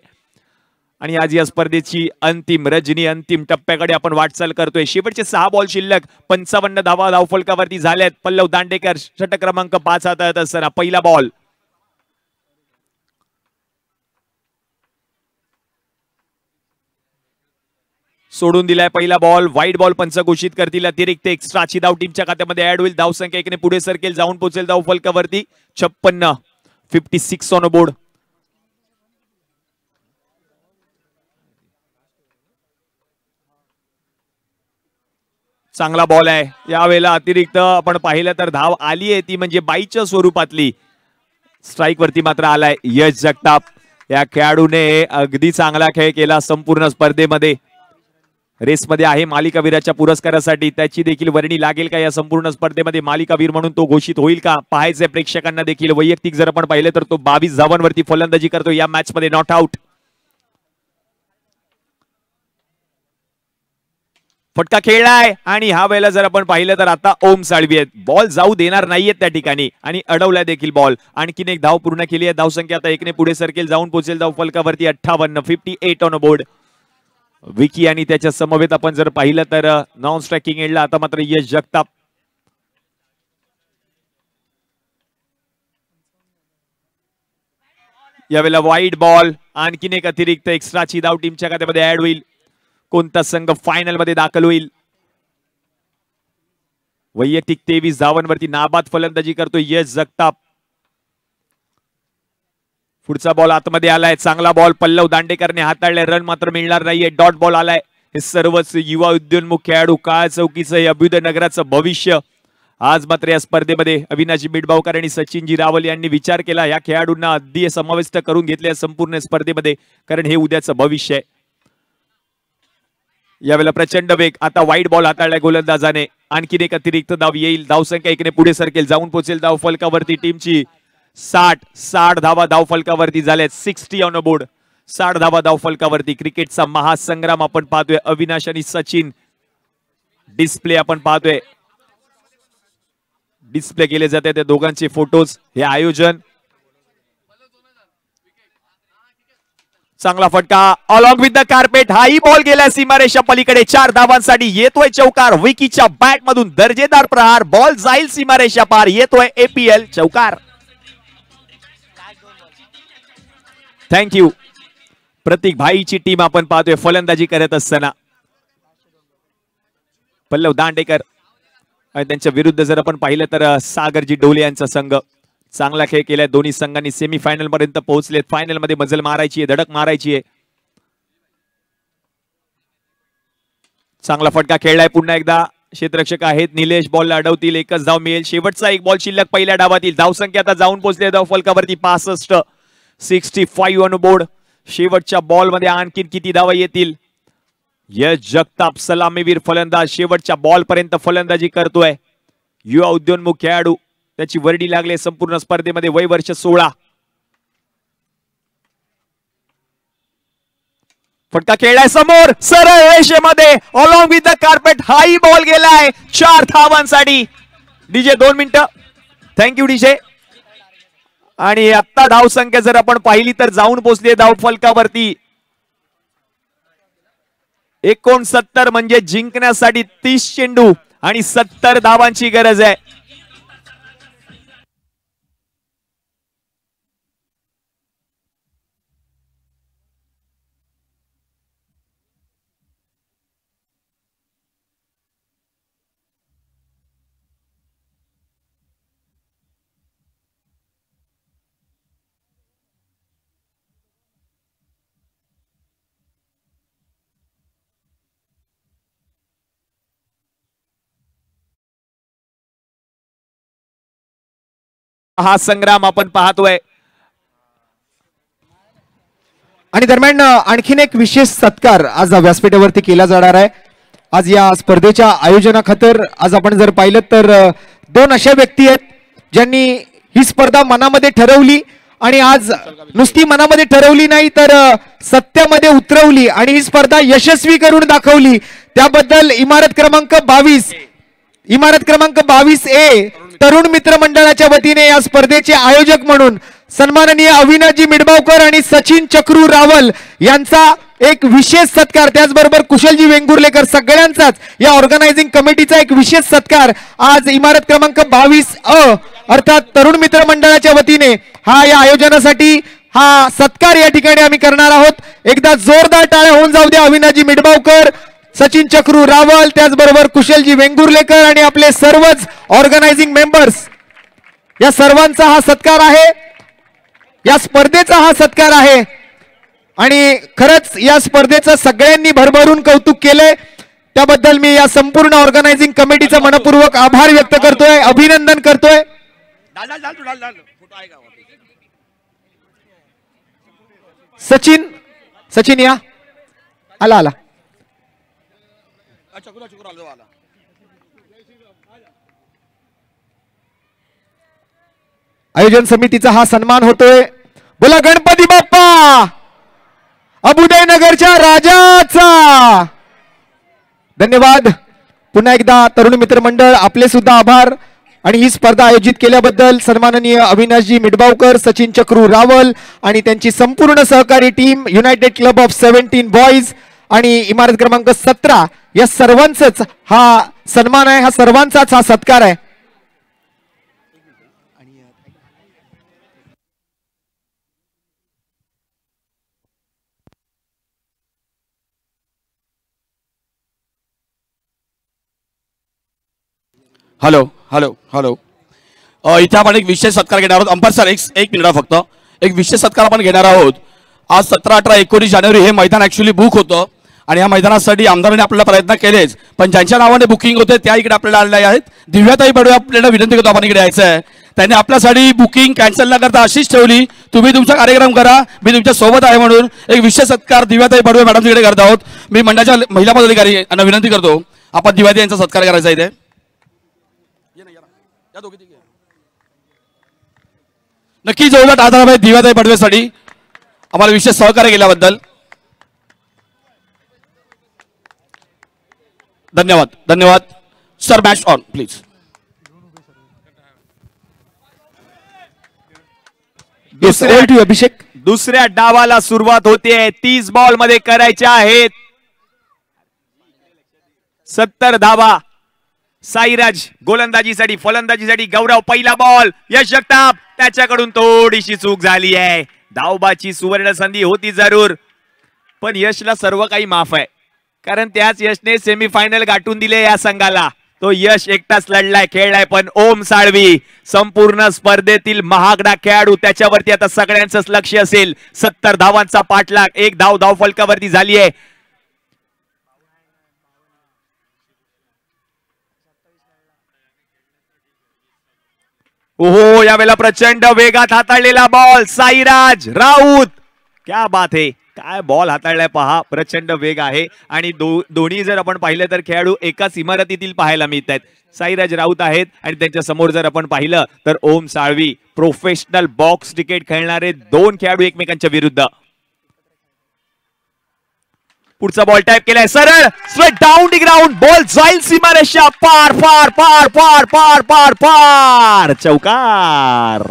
आणि आज या स्पर्धेची अंतिम रजनी, अंतिम टप्प्याकडे आपण वाटचाल करतोय. शेवटचे 6 बॉल शिल्लक, 55 धावा धावफलकावरती झाल्यात. पल्लव दांडेकर षटक क्रमांक 5 हाताळत असताना पहिला बॉल सोडून दिलाय. पहिला बॉल वाईट बॉल पंच घोषित करतील. अतिरिक्त एक्स्ट्राची धाव टीमच्या खात्यामध्ये ऍड होईल. धावसंख्या 1 ने पुढे सरकेल, जाऊन पोहोचेल धावफलकावरती 56. 56 ऑन बोर्ड. चांगला बॉल आहे. यावेळेला अतिरिक्त आपण पाहिलं तर धाव आली आहे, ती म्हणजे बाईच्या स्वरूपातली. स्ट्राईक वरती मात्र आलाय यश जगताप. या खेळाडूने अगदी चांगला खेळ केला संपूर्ण स्पर्धेमध्ये. रेसमध्ये आहे मालिकावीराच्या पुरस्कारासाठी. त्याची देखील वर्णी लागेल का या संपूर्ण स्पर्धेमध्ये? मालिकावीर म्हणून तो घोषित होईल का? पाहायचंय प्रेक्षकांना देखील. वैयक्तिक जर आपण पाहिलं तर तो 22 धावांवरती फलंदाजी करतो या मॅच मध्ये. Not out. फटका खेळलाय आणि हा वेळेला जर आपण पाहिलं तर आता ओम साळवी आहेत. बॉल जाऊ देणार नाहीयेत त्या ठिकाणी आणि अडवलाय देखील बॉल. आणखीन एक धाव पूर्ण केली आहे. धावसंख्या आता 1 ने पुढे सरकेल, जाऊन पोहोचेल धावफलकावरती 58. 58 ऑन बोर्ड. विकी आणि त्याच्या समवेत आपण जर पाहिलं तर नॉन स्ट्रायकिंग एंडला आता मात्र यश जगताप. यावेळेला वाईट बॉल. आणखीन एक अतिरिक्त एक्स्ट्राची धाव टीमच्या खात्यामध्ये ऍड होईल. कोणता संघ फायनल मध्ये दाखल होईल? वैयक्तिक 23 धावांवरती नाबाद फलंदाजी करतो यश जगताप. पुढचा बॉल आतमध्ये आलाय. चांगला बॉल पल्लव दांडेकरने हाताळलाय. रन मात्र मिळणार नाहीये. डॉट बॉल आलाय. हे सर्वच युवा उद्योन्मुख खेळाडू, काळ चौकीचं हे अभ्युदय नगराचं भविष्य. आज मात्र या स्पर्धेमध्ये अविनाशी मिडबावकर आणि सचिनजी रावल यांनी विचार केला या खेळाडूंना अगदी समाविष्ट करून घेतले संपूर्ण स्पर्धेमध्ये, कारण हे उद्याचं भविष्य आहे. यावेळेला प्रचंड वेग. आता वाईट बॉल हाताळलाय गोलंदाजाने. आणखीन एक अतिरिक्त धाव येईल. धावसंख्या 1 ने पुढे सरकेल, जाऊन पोहोचेल धावफलकावरती टीमची 60 धावा धावफलकावरती झाल्यात. 60 ऑन बोर्ड. 60 धावा धावफलकावरती. क्रिकेटचा महासंग्राम आपण पाहतोय. अविनाश आणि सचिन डिस्प्ले आपण पाहतोय. डिस्प्ले केले जाते त्या दोघांचे फोटोज. हे आयोजन. चांगला फटका अलॉंग विथ द कार्पेट. हाही बॉल गेलाय सीमारेषा पलीकडे. 4 धावांसाठी येतोय चौकार. विकीच्या बॅट मधून दर्जेदार प्रहार. बॉल जाईल सीमारेषा पार. येतोय एपीएल चौकार. थँक्यू. प्रतीक भाईची टीम आपण पाहतोय फलंदाजी करत असताना. पल्लव दांडेकर आणि त्यांच्या विरुद्ध जर आपण पाहिलं तर सागरजी डोले यांचा संघ. चांगला खेळ केलाय. दोन्ही संघांनी सेमीफायनल पर्यंत पोहोचलेत. फायनल मध्ये मजल मारायची आहे, धडक मारायची आहे. चांगला फटका खेळलाय. पुन्हा एकदा क्षेत्ररक्षक आहेत निलेश. बॉलला अडवतील. एकच धाव मिळेल. शेवटचा एक बॉल शिल्लक पहिल्या डावातील. धावसंख्या आता जाऊन पोहोचले धावफलकावरती 65. 65 ऑन बोर्ड. शेवटच्या बॉल मध्ये आणखी किती धावा येतील? यश जगताप सलामीवीर फलंदाज शेवटच्या बॉल पर्यंत फलंदाजी करतोय. युवा उद्योन्मुख खेळाडू. त्याची वर्णी लागले संपूर्ण स्पर्धेमध्ये. वय वर्ष 16. फटका खेळलाय समोर सरळ रेषेमध्ये अलॉंग विथ द कार्पेट. हाही बॉल गेलाय 4 धावांसाठी. डीजे 2 मिनिटं. Thank you DJ. आणि आता धावसंख्या जर आपण पाहिली तर जाऊन पोहोचली धावफलकावरती 69. म्हणजे जिंकण्यासाठी 30 चेंडू आणि 70 धावांची गरज आहे. हा संग्राम आपण पाहतोय. आणि दरम्यान आणखीन एक विशेष सत्कार आज व्यासपीठावरती केला जाणार आहे. आज या स्पर्धेच्या आयोजनाखातर आज आपण जर पाहिलं तर 2 अशा व्यक्ती आहेत ज्यांनी ही स्पर्धा मनामध्ये ठरवली आणि आज नुसती मनामध्ये ठरवली नाही तर सत्यामध्ये उतरवली आणि ही स्पर्धा यशस्वी करून दाखवली. त्याबद्दल इमारत क्रमांक 22 ए तरुण मित्र मंडळाच्या वतीने या स्पर्धेचे आयोजक म्हणून सन्माननीय अविनाशजी मिडबावकर आणि सचिन चक्रू रावल यांचा एक विशेष सत्कार, त्याचबरोबर कुशलजी वेंगुर्लेकर सगळ्यांचाच या ऑर्गनायझिंग कमिटीचा एक विशेष सत्कार आज इमारत क्रमांक 22 अर्थात तरुण मित्र मंडळाच्या वतीने हा या आयोजनासाठी हा सत्कार या ठिकाणी आम्ही करणार आहोत. एकदा जोरदार टाळ्या होऊन जाऊ द्या अविनाशजी मिडबावकर, सचिन चक्रू रावल, त्याचबरोबर कुशलजी वेंगुर्लेकर आणि आपले सर्वच ऑर्गनायझिंग मेंबर्स, या सर्वांचा हा सत्कार आहे, या स्पर्धेचा हा सत्कार आहे. आणि खरंच या स्पर्धेचं सगळ्यांनी भरभरून कौतुक केलंय, त्याबद्दल मी या संपूर्ण ऑर्गनायझिंग कमिटीचा मनपूर्वक आभार व्यक्त करतोय, अभिनंदन करतोय. सचिन या, आला. आयोजन समितीचा हा सन्मान होतोय. बोला गणपती बाप्पा, अबुदयनगरच्या राजाचा. धन्यवाद. पुन्हा एकदा तरुण मित्र मंडळ आपले सुद्धा आभार. आणि ही स्पर्धा आयोजित केल्याबद्दल सन्माननीय अविनाशजी मिडबावकर, सचिन चक्रू रावल आणि त्यांची संपूर्ण सहकारी team, United club of 17 boys आणि इमारत क्रमांक 17 या सर्वांचाच हा सन्मान आहे, हा सर्वांचाच हा सत्कार आहे. हॅलो हॅलो हॅलो इथे आपण एक विशेष सत्कार घेणार आहोत. अंपायर सर एक मिनिट फक्त. एक विशेष सत्कार आपण घेणार आहोत. आज 17, 18, 19 जानेवारी हे मैदान ऍक्च्युली बुक होतं आणि या मैदानासाठी आमदारांनी आपल्याला प्रयत्न केलेच, पण ज्यांच्या नावाने बुकिंग होते त्या इकडे आपल्याला आलेल्या आहेत. दिव्याताई बडवे आपल्याला विनंती करतो आपण इकडे यायचं आहे. त्यांनी आपल्यासाठी बुकिंग कॅन्सल न करता अशीच ठेवली. तुम्ही तुमचा कार्यक्रम करा, मी तुमच्या सोबत आहे म्हणून एक विशेष सत्कार दिव्याताई बडवे मॅडम तिकडे करत आहोत. मी मंडळाच्या महिला पदाधिकारी यांना विनंती करतो आपण दिव्याताई यांचा सत्कार करायचा इथे. नक्की जोरदार टाळ्या पाहिजे दिव्याताई बडवेसाठी आम्हाला विशेष सहकार्य केल्याबद्दल. धन्यवाद धन्यवाद सर. Match on please. दुसऱ्या डावाला सुरुवात होते. 30 बॉल मध्ये करायच्या आहेत 70 धावा. साईराज गोलंदाजीसाठी, फलंदाजीसाठी गौरव. पहिला बॉल यश जगताप, त्याच्याकडून थोडीशी चूक झाली आहे. धावबाची सुवर्ण संधी होती जरूर, पण यशला सर्व काही माफ आहे, कारण त्याच यशने सेमीफायनल गाठून दिले या संघाला. तो यश एकटाच लढलाय, खेळलाय, पण ओम साळवी संपूर्ण स्पर्धेतील महागडा खेळाडू, त्याच्यावरती आता सगळ्यांचंच लक्ष असेल. 70 धावांचा पाठलाग, एक धाव फलकावरती झाली आहे. ओहो, यावेळेला प्रचंड वेगात हाताळलेला बॉल. साईराज राऊत, क्या बात है, काय बॉल हाताळलाय पहा. प्रचंड वेग आहे आणि दोन्ही जर आपण पाहिलं तर खेळाडू एकाच इमारतीतील पाहायला मिळत आहेत. साईराज राऊत आहेत आणि त्यांच्या समोर जर आपण पाहिलं तर ओम साळवी, प्रोफेशनल बॉक्स क्रिकेट खेळणारे दोन खेळाडू एकमेकांच्या विरुद्ध. पुढचा बॉल टाइप केलाय सरळ, straight down the ground. Ball जाईल सीमारेषा पार पार पार पार पार पार पार. चौकार.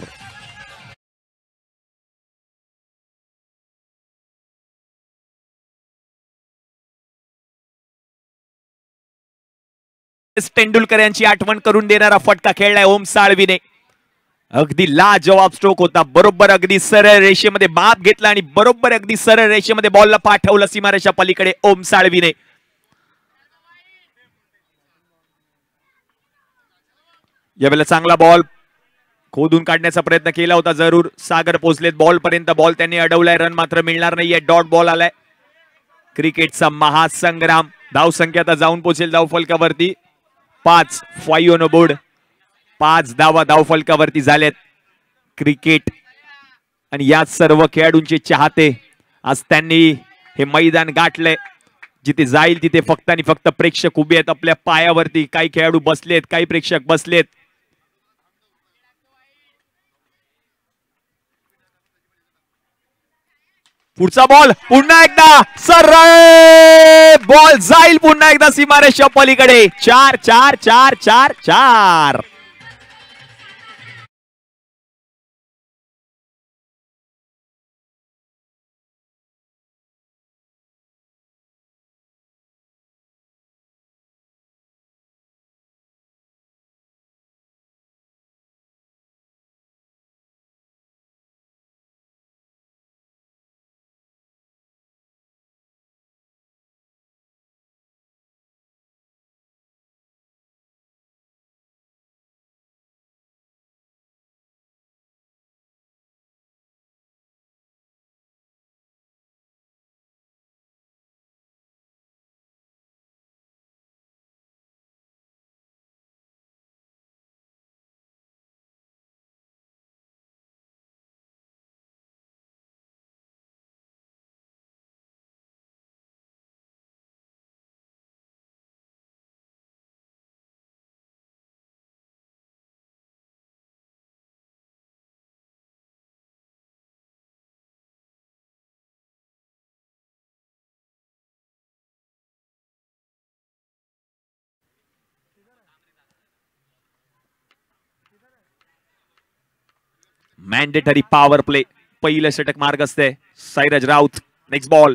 तेंडुलकर यांची आठवण करून देणारा फटका खेळलाय ओम साळवीने. अगदी लाजवाब स्ट्रोक होता. बरोबर अगदी सरळ रेषेमध्ये माप घेतला आणि बरोबर अगदी सरळ रेषेमध्ये बॉलला पाठवलं सीमारेषा पलीकडे ओम साळवीने. यावेळेला चांगला बॉल खोदून काढण्याचा प्रयत्न केला होता जरूर. सागर पोहोचलेत बॉल पर्यंत, बॉल त्यांनी अडवलाय, रन मात्र मिळणार नाहीये. डॉट बॉल आलाय. क्रिकेटचा महासंग्राम. धावसंख्या आता जाऊन पोहोचेल धावफलकावरती 5. 5 ऑन बोर्ड. 5 धावा धावफलकावरती झालेत. क्रिकेट आणि याच सर्व खेळाडूंचे चाहते आज त्यांनी हे मैदान गाठलंय. जिथे जाईल तिथे फक्त आणि फक्त प्रेक्षक उभे आहेत आपल्या पायावरती. काही खेळाडू बसलेत, काही प्रेक्षक बसलेत. पुढचा बॉल पुन्हा एकदा सरळ बॉल जाईल पुन्हा एकदा सीमारेषा पलीकडे. 4 4 4 4 4. Mandatory power play. पहिलं षटक मार्ग असते. Sairaj Raut next ball.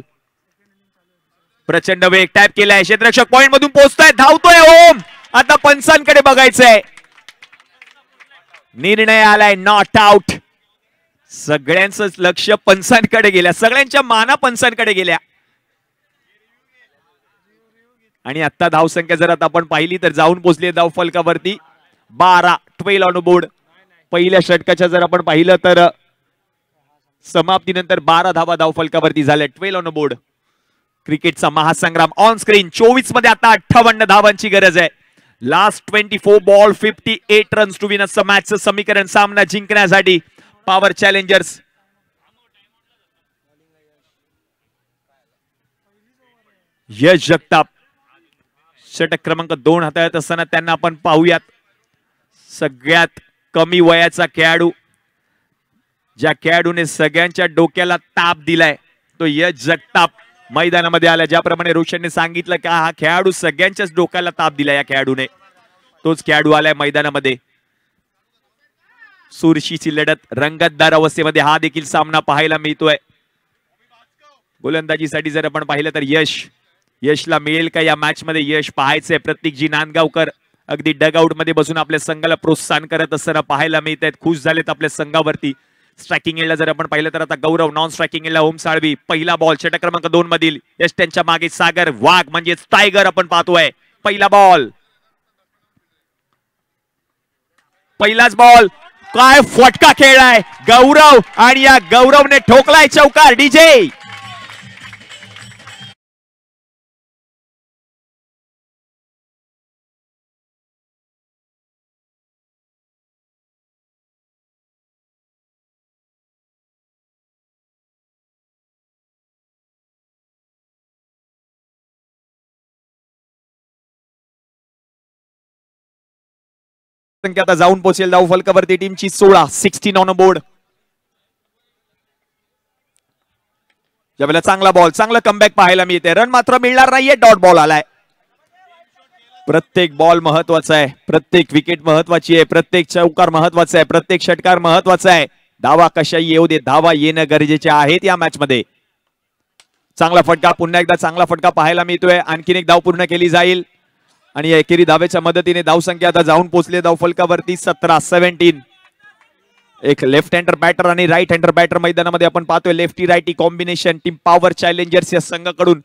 प्रचंड वेग टॅप केलाय. क्षेत्ररक्षक पॉइंट मधून पोहोचतोय. धावतोय ओम. आता पंचांकडे बघायचंय. निर्णय आलाय नॉट आउट. सगळ्यांचं लक्ष पंचांकडे गेल्या. सगळ्यांच्या माना पंचांकडे गेल्या. आणि आता धावसंख्या जर आता आपण पाहिली तर जाऊन पोहोचली धाव फलकावरती 12 ऑन बोर्ड. पहिल्या षटकाच्या जर आपण पाहिलं तर समाप्तीनंतर 12 धावा धाव फलकावरती झाल्या. 12 ऑन बोर्ड. क्रिकेटचा महासंग्राम ऑन स्क्रीन. 24 मध्ये आता 58 धावांची गरज आहे. Last 24 ball 58 runs to win असं मॅचचं समीकरण सामना जिंकण्यासाठी. पॉवर चॅलेंजर्स यश जगताप षटक क्रमांक 2 हाताळत असताना त्यांना आपण पाहूयात. सगळ्यात कमी वयाचा खेळाडू, ज्या खेळाडूने सगळ्यांच्या डोक्याला ताप दिलाय तो यश जगताप मैदानामध्ये आला. ज्याप्रमाणे रोशनने सांगितलं की हा खेळाडू सगळ्यांच्याच डोक्याला ताप दिला या खेळाडूने, तोच खेळाडू आलाय मैदानामध्ये. सुरशीची लढत रंगतदार अवस्थेमध्ये हा देखील सामना पाहायला मिळतोय. गोलंदाजीसाठी जर आपण पाहिलं तर यशला मिळेल का या मॅच मध्ये यश पाहायचंय. प्रत्येकजी नांदगावकर अगदी डगआउट मध्ये बसून आपल्या संघाला प्रोत्साहन करत असताना पाहायला मिळत आहेत. खुश झालेत आपल्या संघावरती. स्ट्रायकिंग एंडला जर आपण पाहिलं तर आता गौरव, नॉन स्ट्रायकिंग एंडला ओम साळवी. पहिला बॉल षटक क्रमांक 2 मधील यश त्यांच्या मागे सागर वाघ म्हणजेच टायगर आपण पाहतोय. पहिला बॉल, पहिलाच बॉल. काय फटका खेळलाय गौरव आणि या गौरवने ठोकलाय चौकार. डीजे संख्या आता जाऊन पोहोचेल धाव फलकावरती टीमची 16 ऑन बोर्ड. ज्यावेळेला चांगला बॉल, चांगला कमबॅक पाहायला मिळते. रन मात्र मिळणार नाहीये. डॉट बॉल आलाय. प्रत्येक बॉल महत्वाचा आहे. प्रत्येक विकेट महत्वाची आहे. प्रत्येक चौकार महत्वाचा आहे. प्रत्येक षटकार महत्वाचा आहे. धावा कशाही येऊ दे, धावा येणं गरजेचे आहेत या मॅच मध्ये. चांगला फटका, पुन्हा एकदा चांगला फटका पाहायला मिळतोय. आणखीन एक धाव पूर्ण केली जाईल आणि या एकेरी धावेच्या मदतीने धावसंख्या आता जाऊन पोहोचले धाव फलकावरती 17. एक लेफ्ट हँडर बॅटर आणि राईट हँडर बॅटर मैदानामध्ये आपण पाहतोय. Lefty righty combination. Team power challengers या संघाकडून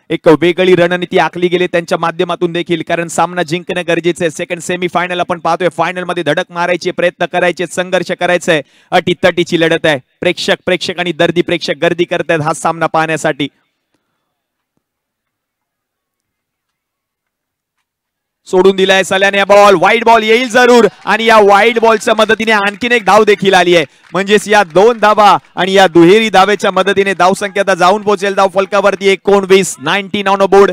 एक वेगळी रणनीती आखली गेली त्यांच्या माध्यमातून देखील, कारण सामना जिंकणं गरजेचं आहे. सेकंड सेमी फायनल आपण पाहतोय. फायनल मध्ये धडक मारायचे प्रयत्न करायचे, संघर्ष करायचंय. अटीतटीची लढत आहे. प्रेक्षक आणि दर्दी प्रेक्षक गर्दी करतायत हा सामना पाहण्यासाठी. सोडून दिलाय सल्याने बॉल. वाईड बॉल येईल जरूर आणि या वाईड बॉलच्या मदतीने आणखीन एक धाव देखील आली आहे. म्हणजेच या 2 धावा आणि या दुहेरी धावेच्या मदतीने धावसंख्या आता जाऊन पोहोचेल धाव फलकावरती 19 ऑन बोर्ड.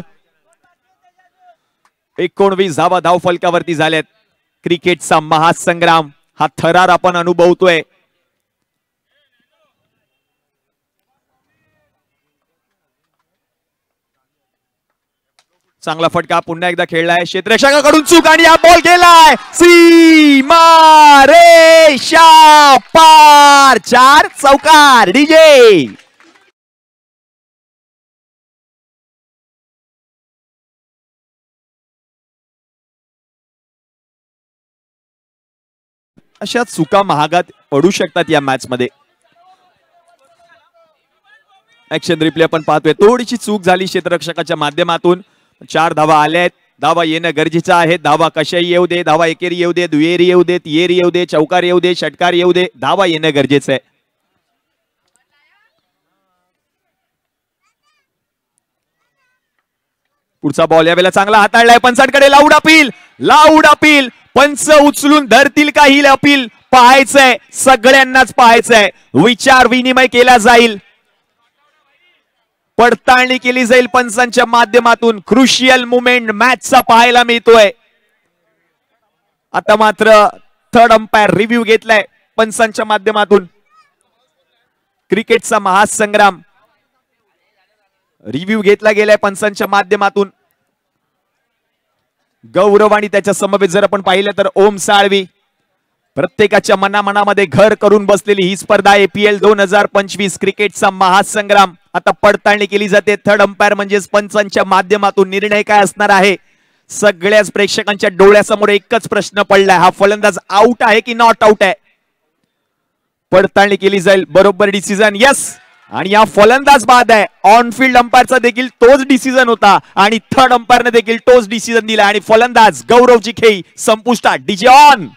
19 धावा धाव फलकावरती झाल्यात. क्रिकेटचा महासंग्राम हा थरार आपण अनुभवतोय. चांगला फटका पुन्हा एकदा खेळलाय. क्षेत्ररक्षकाकडून चूक आणि हा बॉल गेलाय सीमा रेषा पार. 4 चौकार. डीजे अशा चुका महागात पडू शकतात या मॅच मध्ये. ऍक्शन रिप्ले आपण पाहतोय. थोडीशी चूक झाली क्षेत्ररक्षकाच्या माध्यमातून. 4 धावा आल्या आहेत. धावा येणं गरजेचं आहे. धावा कशाही येऊ दे, धावा एकेरी येऊ दे, दुहेरी येऊ दे, तिहेरी येऊ दे, चौकार येऊ दे, षटकार येऊ दे, धावा येणं गरजेचं आहे. पुढचा बॉल यावेळेला चांगला हाताळलाय. पंचांकडे लाऊड अपील. पंच उचलून धरतील का ही अपील पाहायचंय. सगळ्यांनाच पाहायचंय. विचार विनिमय केला जाईल, पडताळणी केली जाईल पंचांच्या माध्यमातून. क्रुशियल मुमेंट मॅचचा पाहायला मिळतोय. आता मात्र थर्ड अंपायर रिव्ह्यू घेतलाय पंचांच्या माध्यमातून. क्रिकेटचा महासंग्राम रिव्ह्यू घेतला गेलाय पंचांच्या माध्यमातून. गौरव आणि त्याच्या समवेत जर आपण पाहिलं तर ओम साळवी, प्रत्येकाच्या मनामनामध्ये घर करून बसलेली ही स्पर्धा APL 2025 क्रिकेटचा महासंग्राम आता पडताळणी केली जाते. थर्ड अंपायर म्हणजेच पंचांच्या माध्यमातून निर्णय काय असणार आहे. सगळ्याच प्रेक्षकांच्या डोळ्यासमोर एकच प्रश्न पडलाय, हा फलंदाज आउट आहे की नॉट आउट आहे. पडताळणी केली जाईल. बरोबर डिसिजन, यस. आणि हा फलंदाज बाद आहे. ऑन फील्ड अंपायरचा देखील तोच डिसिजन होता आणि थर्ड अंपायरने देखील तोच डिसिजन दिला आणि फलंदाज गौरवची खेळी संपुष्टात. DJ on.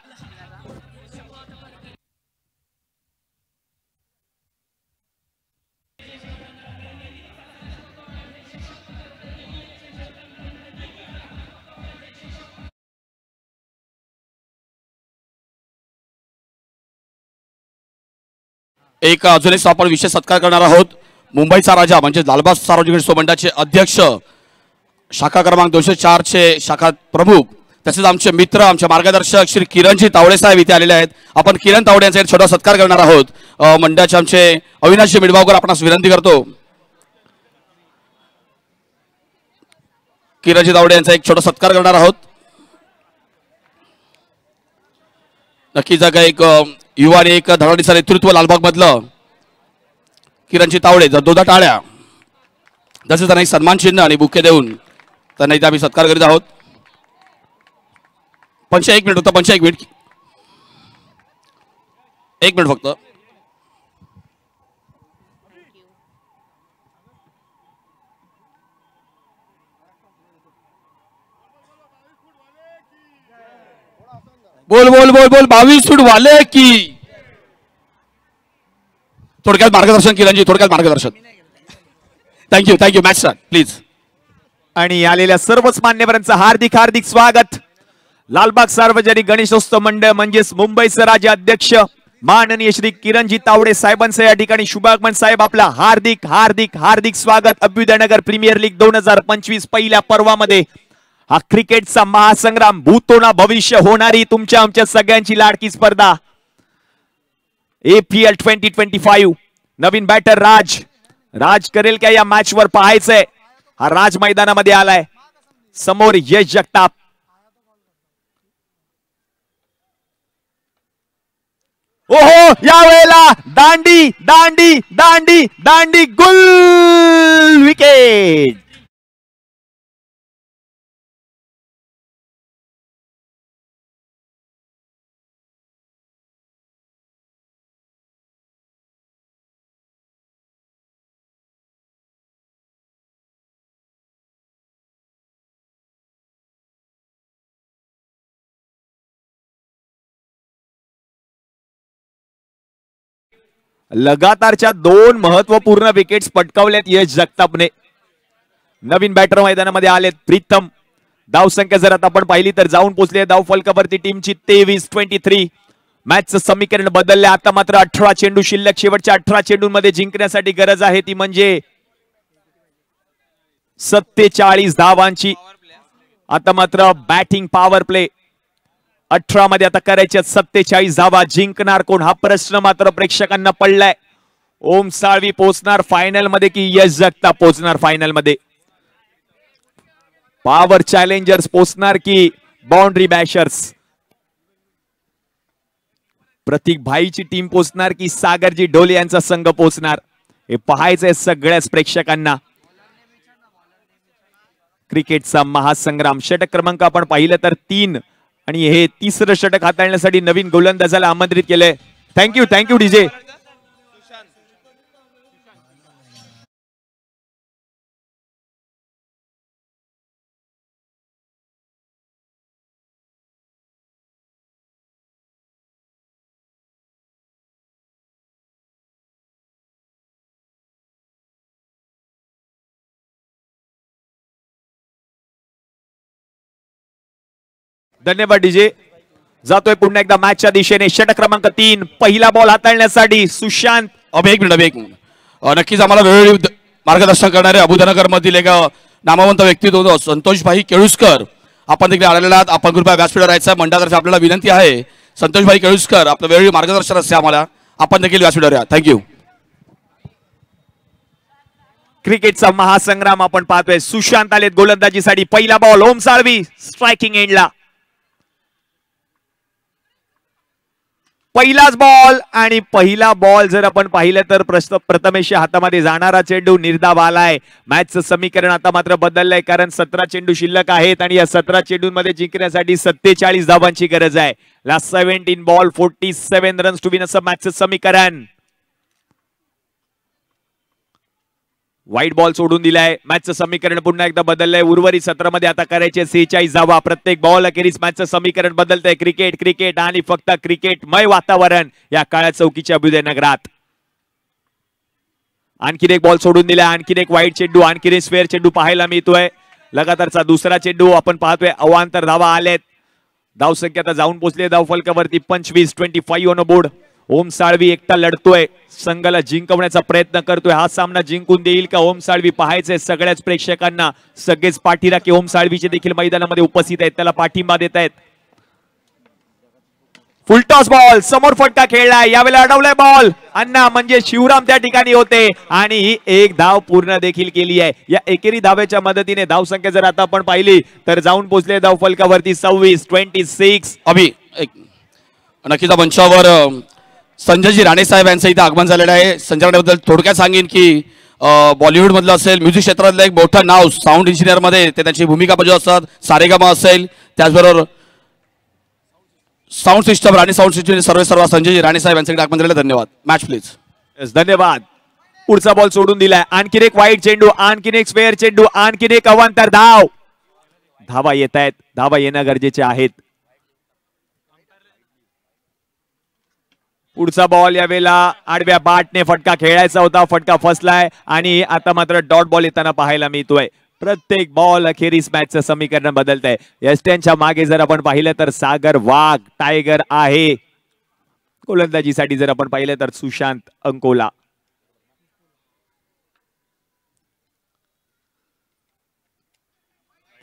एक अजून एक आपण विशेष सत्कार करणार आहोत. मुंबईचा राजा म्हणजे लालबाग सार्वजनिक गणेशोत्सव मंडळाचे अध्यक्ष, शाखा क्रमांक 204 चे शाखा प्रमुख, तसेच आमचे मित्र, आमचे मार्गदर्शक श्री किरणजी तावडे साहेब इथे आलेले आहेत. आपण किरण तावडे यांचा एक छोटा सत्कार करणार आहोत. मंडळाचे आमचे अविनाशजी मिडबावकर आपणास विनंती करतो. किरणजी तावडे यांचा एक छोटा सत्कार करणार आहोत. नक्कीच एक युवा आणि एक धडाडीचं नेतृत्व लालबाग मधलं. किरणजी तावडे दोदा टाळ्या, तसेच त्यांना एक सन्मान चिन्ह आणि बुके देऊन त्यांना इथे आम्ही सत्कार करीत आहोत. पंच एक मिनिट होतं, पंच एक मिनिट फक्त. बोल बोल बोल बोल 22 फूट वाले की. थोडक्यात मार्गदर्शन किरणजी, थोडक्यात मार्गदर्शन. Thank you match start please. आणि आलेल्या सर्वच मान्यवरांचं हार्दिक हार्दिक स्वागत. लालबाग सार्वजनिक गणेशोत्सव मंडळ म्हणजेच मुंबईचे राजे अध्यक्ष माननीय श्री किरणजी तावडे साहेबांचं या ठिकाणी शुभागमन. साहेब आपला हार्दिक हार्दिक हार्दिक स्वागत. अभ्युदयनगर प्रीमियर लीग 2025 पहिल्या पर्वामध्ये हा क्रिकेटचा महासंग्राम, भूतो ना भविष्य होणारी तुमच्या आमच्या सगळ्यांची लाडकी स्पर्धा APL 2025. नवीन बॅटर राज करेल क्या या मॅच वर पाहायचंय. हा राज मैदानामध्ये आलाय. समोर यश जगताप. ओहो, या वेळेला दांडी दांडी दांडी दांडी गुल विकेट. लगातारच्या 2 महत्वपूर्ण विकेट्स पटकावल्यात यश जगतापने. नवीन बॅटर मैदानामध्ये आलेत प्रीतम. धावसंख्या जर आता आपण पाहिली तर जाऊन पोहोचली धाव फलकावरती टीमची 23-23. मॅचचं समीकरण बदलले. आता मात्र 18 चेंडू शिल्लक. शेवटच्या 18 चेंडूंमध्ये जिंकण्यासाठी गरज आहे ती म्हणजे 47 धावांची. आता मात्र बॅटिंग पॉवर प्ले 18 मध्ये आता करायच्या 47 धावा. जिंकणार कोण हा प्रश्न मात्र प्रेक्षकांना पडलाय. ओम साळवी पोहोचणार फायनल मध्ये की यश जगताप पोहोचणार फायनल मध्ये. पॉवर चॅलेंजर्स पोहोचणार की बाउंड्री बॅशर्स. प्रतीक भाईची टीम पोहोचणार की सागरजी ढोले यांचा संघ पोहोचणार हे पाहायचंय सगळ्याच प्रेक्षकांना. क्रिकेटचा महासंग्राम. षटक क्रमांक आपण पाहिलं तर 3 आणि हे तिसरं षटक हाताळण्यासाठी नवीन गोलंदाजाला आमंत्रित केलंय. Thank you DJ. धन्यवाद डीजे. जातोय पुन्हा एकदा मॅचच्या दिशेने. षटक क्रमांक 3 पहिला बॉल हाताळण्यासाठी सुशांत. एक मिनिट. नक्कीच आम्हाला वेळोवेळी मार्गदर्शन करणारे अबुधनगर मधील एक नामवंत व्यक्तित्व संतोषभाई केळुसकर आपण देखील आलेला आहात. आपण कृपया व्यासपीठावर राहायचं. मंडळातर्फे आपल्याला विनंती आहे संतोषभाई केळुसकर आपलं वेळोवेळी मार्गदर्शन असते आम्हाला. आपण देखील व्यासपीठावर या. थँक्यू. क्रिकेटचा महासंग्राम आपण पाहतोय. सुशांत आलेत गोलंदाजीसाठी. पहिला बॉल ओम साळवी स्ट्रायकिंग एंडला. पहिलाच बॉल आणि पहिला बॉल जर आपण पाहिलं तर प्रथमेशच्या हातामध्ये जाणारा चेंडू निर्धाव आलाय. मॅचचं समीकरण आता मात्र बदललंय कारण 17 चेंडू शिल्लक आहेत आणि या 17 चेंडूंमध्ये जिंकण्यासाठी 47 धावांची गरज आहे. Last 17 ball 47 runs to win असं मॅचचं समीकरण. व्हाईट बॉल सोडून दिलाय. मॅचचं समीकरण पुन्हा एकदा बदललंय. उर्वरित सत्रामध्ये आता करायचे 46 धावा. प्रत्येक बॉल अखेरीस मॅचचं समीकरण बदलतंय. क्रिकेट क्रिकेट आणि फक्त क्रिकेटमय वातावरण या काळ्या चौकीच्या अभ्युदय नगरात. आणखीन एक बॉल सोडून दिलाय. आणखीन एक वाईट चेंडू, आणखीन एक स्क्वेअर चेंडू पाहायला मिळतोय. लगातारचा दुसरा चेंडू आपण पाहतोय. अवांतर धावा आलेत. धावसंख्या आता जाऊन पोहोचली धाव फलकावरती 25 ऑन बोर्ड. ओम साळवी एकटा लढतोय. संघाला जिंकवण्याचा प्रयत्न करतोय. हा सामना जिंकून देईल का ओम साळवी पाहायचंय सगळ्याच प्रेक्षकांना. सगळेच पाठीराखे ओम साळवीचे देखील मैदानामध्ये उपस्थित आहेत. त्याला पाठिंबा देत आहेत. फुलटॉस बॉल समोर फटका खेळलाय. यावेळेला अडवलाय बॉल. अण्णा म्हणजे शिवराम त्या ठिकाणी होते आणि ही एक धाव पूर्ण देखील केली आहे. या एकेरी धावेच्या मदतीने धावसंख्या जर आता आपण पाहिली तर जाऊन पोहोचले धाव फलकावरती 26. अभि नक्कीच मंचावर संजयजी राणे साहेब यांचं इथे आगमन झालेलं आहे. संजय राणेबद्दल थोडक्यात सांगेन की बॉलिवूड मधलं असेल, म्युझिक क्षेत्रातलं एक मोठं नाव, साऊंड इंजिनियर मध्ये ते त्यांची भूमिका बजावत असतात. सारेगामा असेल, त्याचबरोबर sound system Rane sound system सर्व संजयजी राणे साहेब यांच्याकडे आगमन झालेलं. धन्यवाद. Match please. धन्यवाद. पुढचा बॉल सोडून दिलाय. आणखीन एक वाईट चेंडू, आणखीन एक स्क्वेअर चेंडू, आणखीन एक अवांतर धाव. धावा येत आहेत. धावा येणं गरजेचे आहेत. पुढचा बॉल यावेळेला आडव्या बाटने फटका खेळायचा होता. फटका फसलाय आणि आता मात्र डॉट बॉल येताना पाहायला मिळतोय. प्रत्येक बॉल अखेरीस मॅचचं समीकरण बदलत आहे. एस्टनच्या मागे जर आपण पाहिलं तर सागर वाघ टायगर आहे. गोलंदाजीसाठी जर आपण पाहिलं तर सुशांत अंकोला.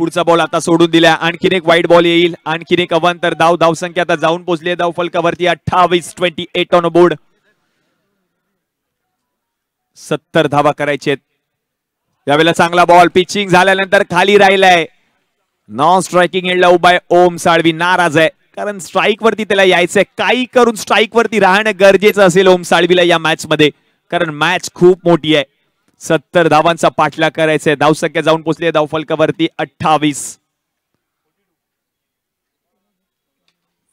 पुढचा बॉल आता सोडून दिलाय. आणखीन एक वाईट बॉल येईल. आणखीन एक अवांतर धाव. धावसंख्या आता जाऊन पोहोचली धाव फलकावरती 28 ऑन बोर्ड. 70 धावा करायचे. यावेळेला चांगला बॉल पिचिंग झाल्यानंतर खाली राहिलाय. नॉन स्ट्रायकिंग एंडला उभा आहे ओम साळवी. नाराज आहे कारण स्ट्राईक वरती त्याला यायचंय. काही करून स्ट्राईक वरती राहणं गरजेचं असेल ओम साळवीला या मॅच मध्ये कारण मॅच खूप मोठी आहे. 70 धावांचा पाठलाग करायचा आहे. धावसंख्या जाऊन पोहोचली धाव फलकावरती 28.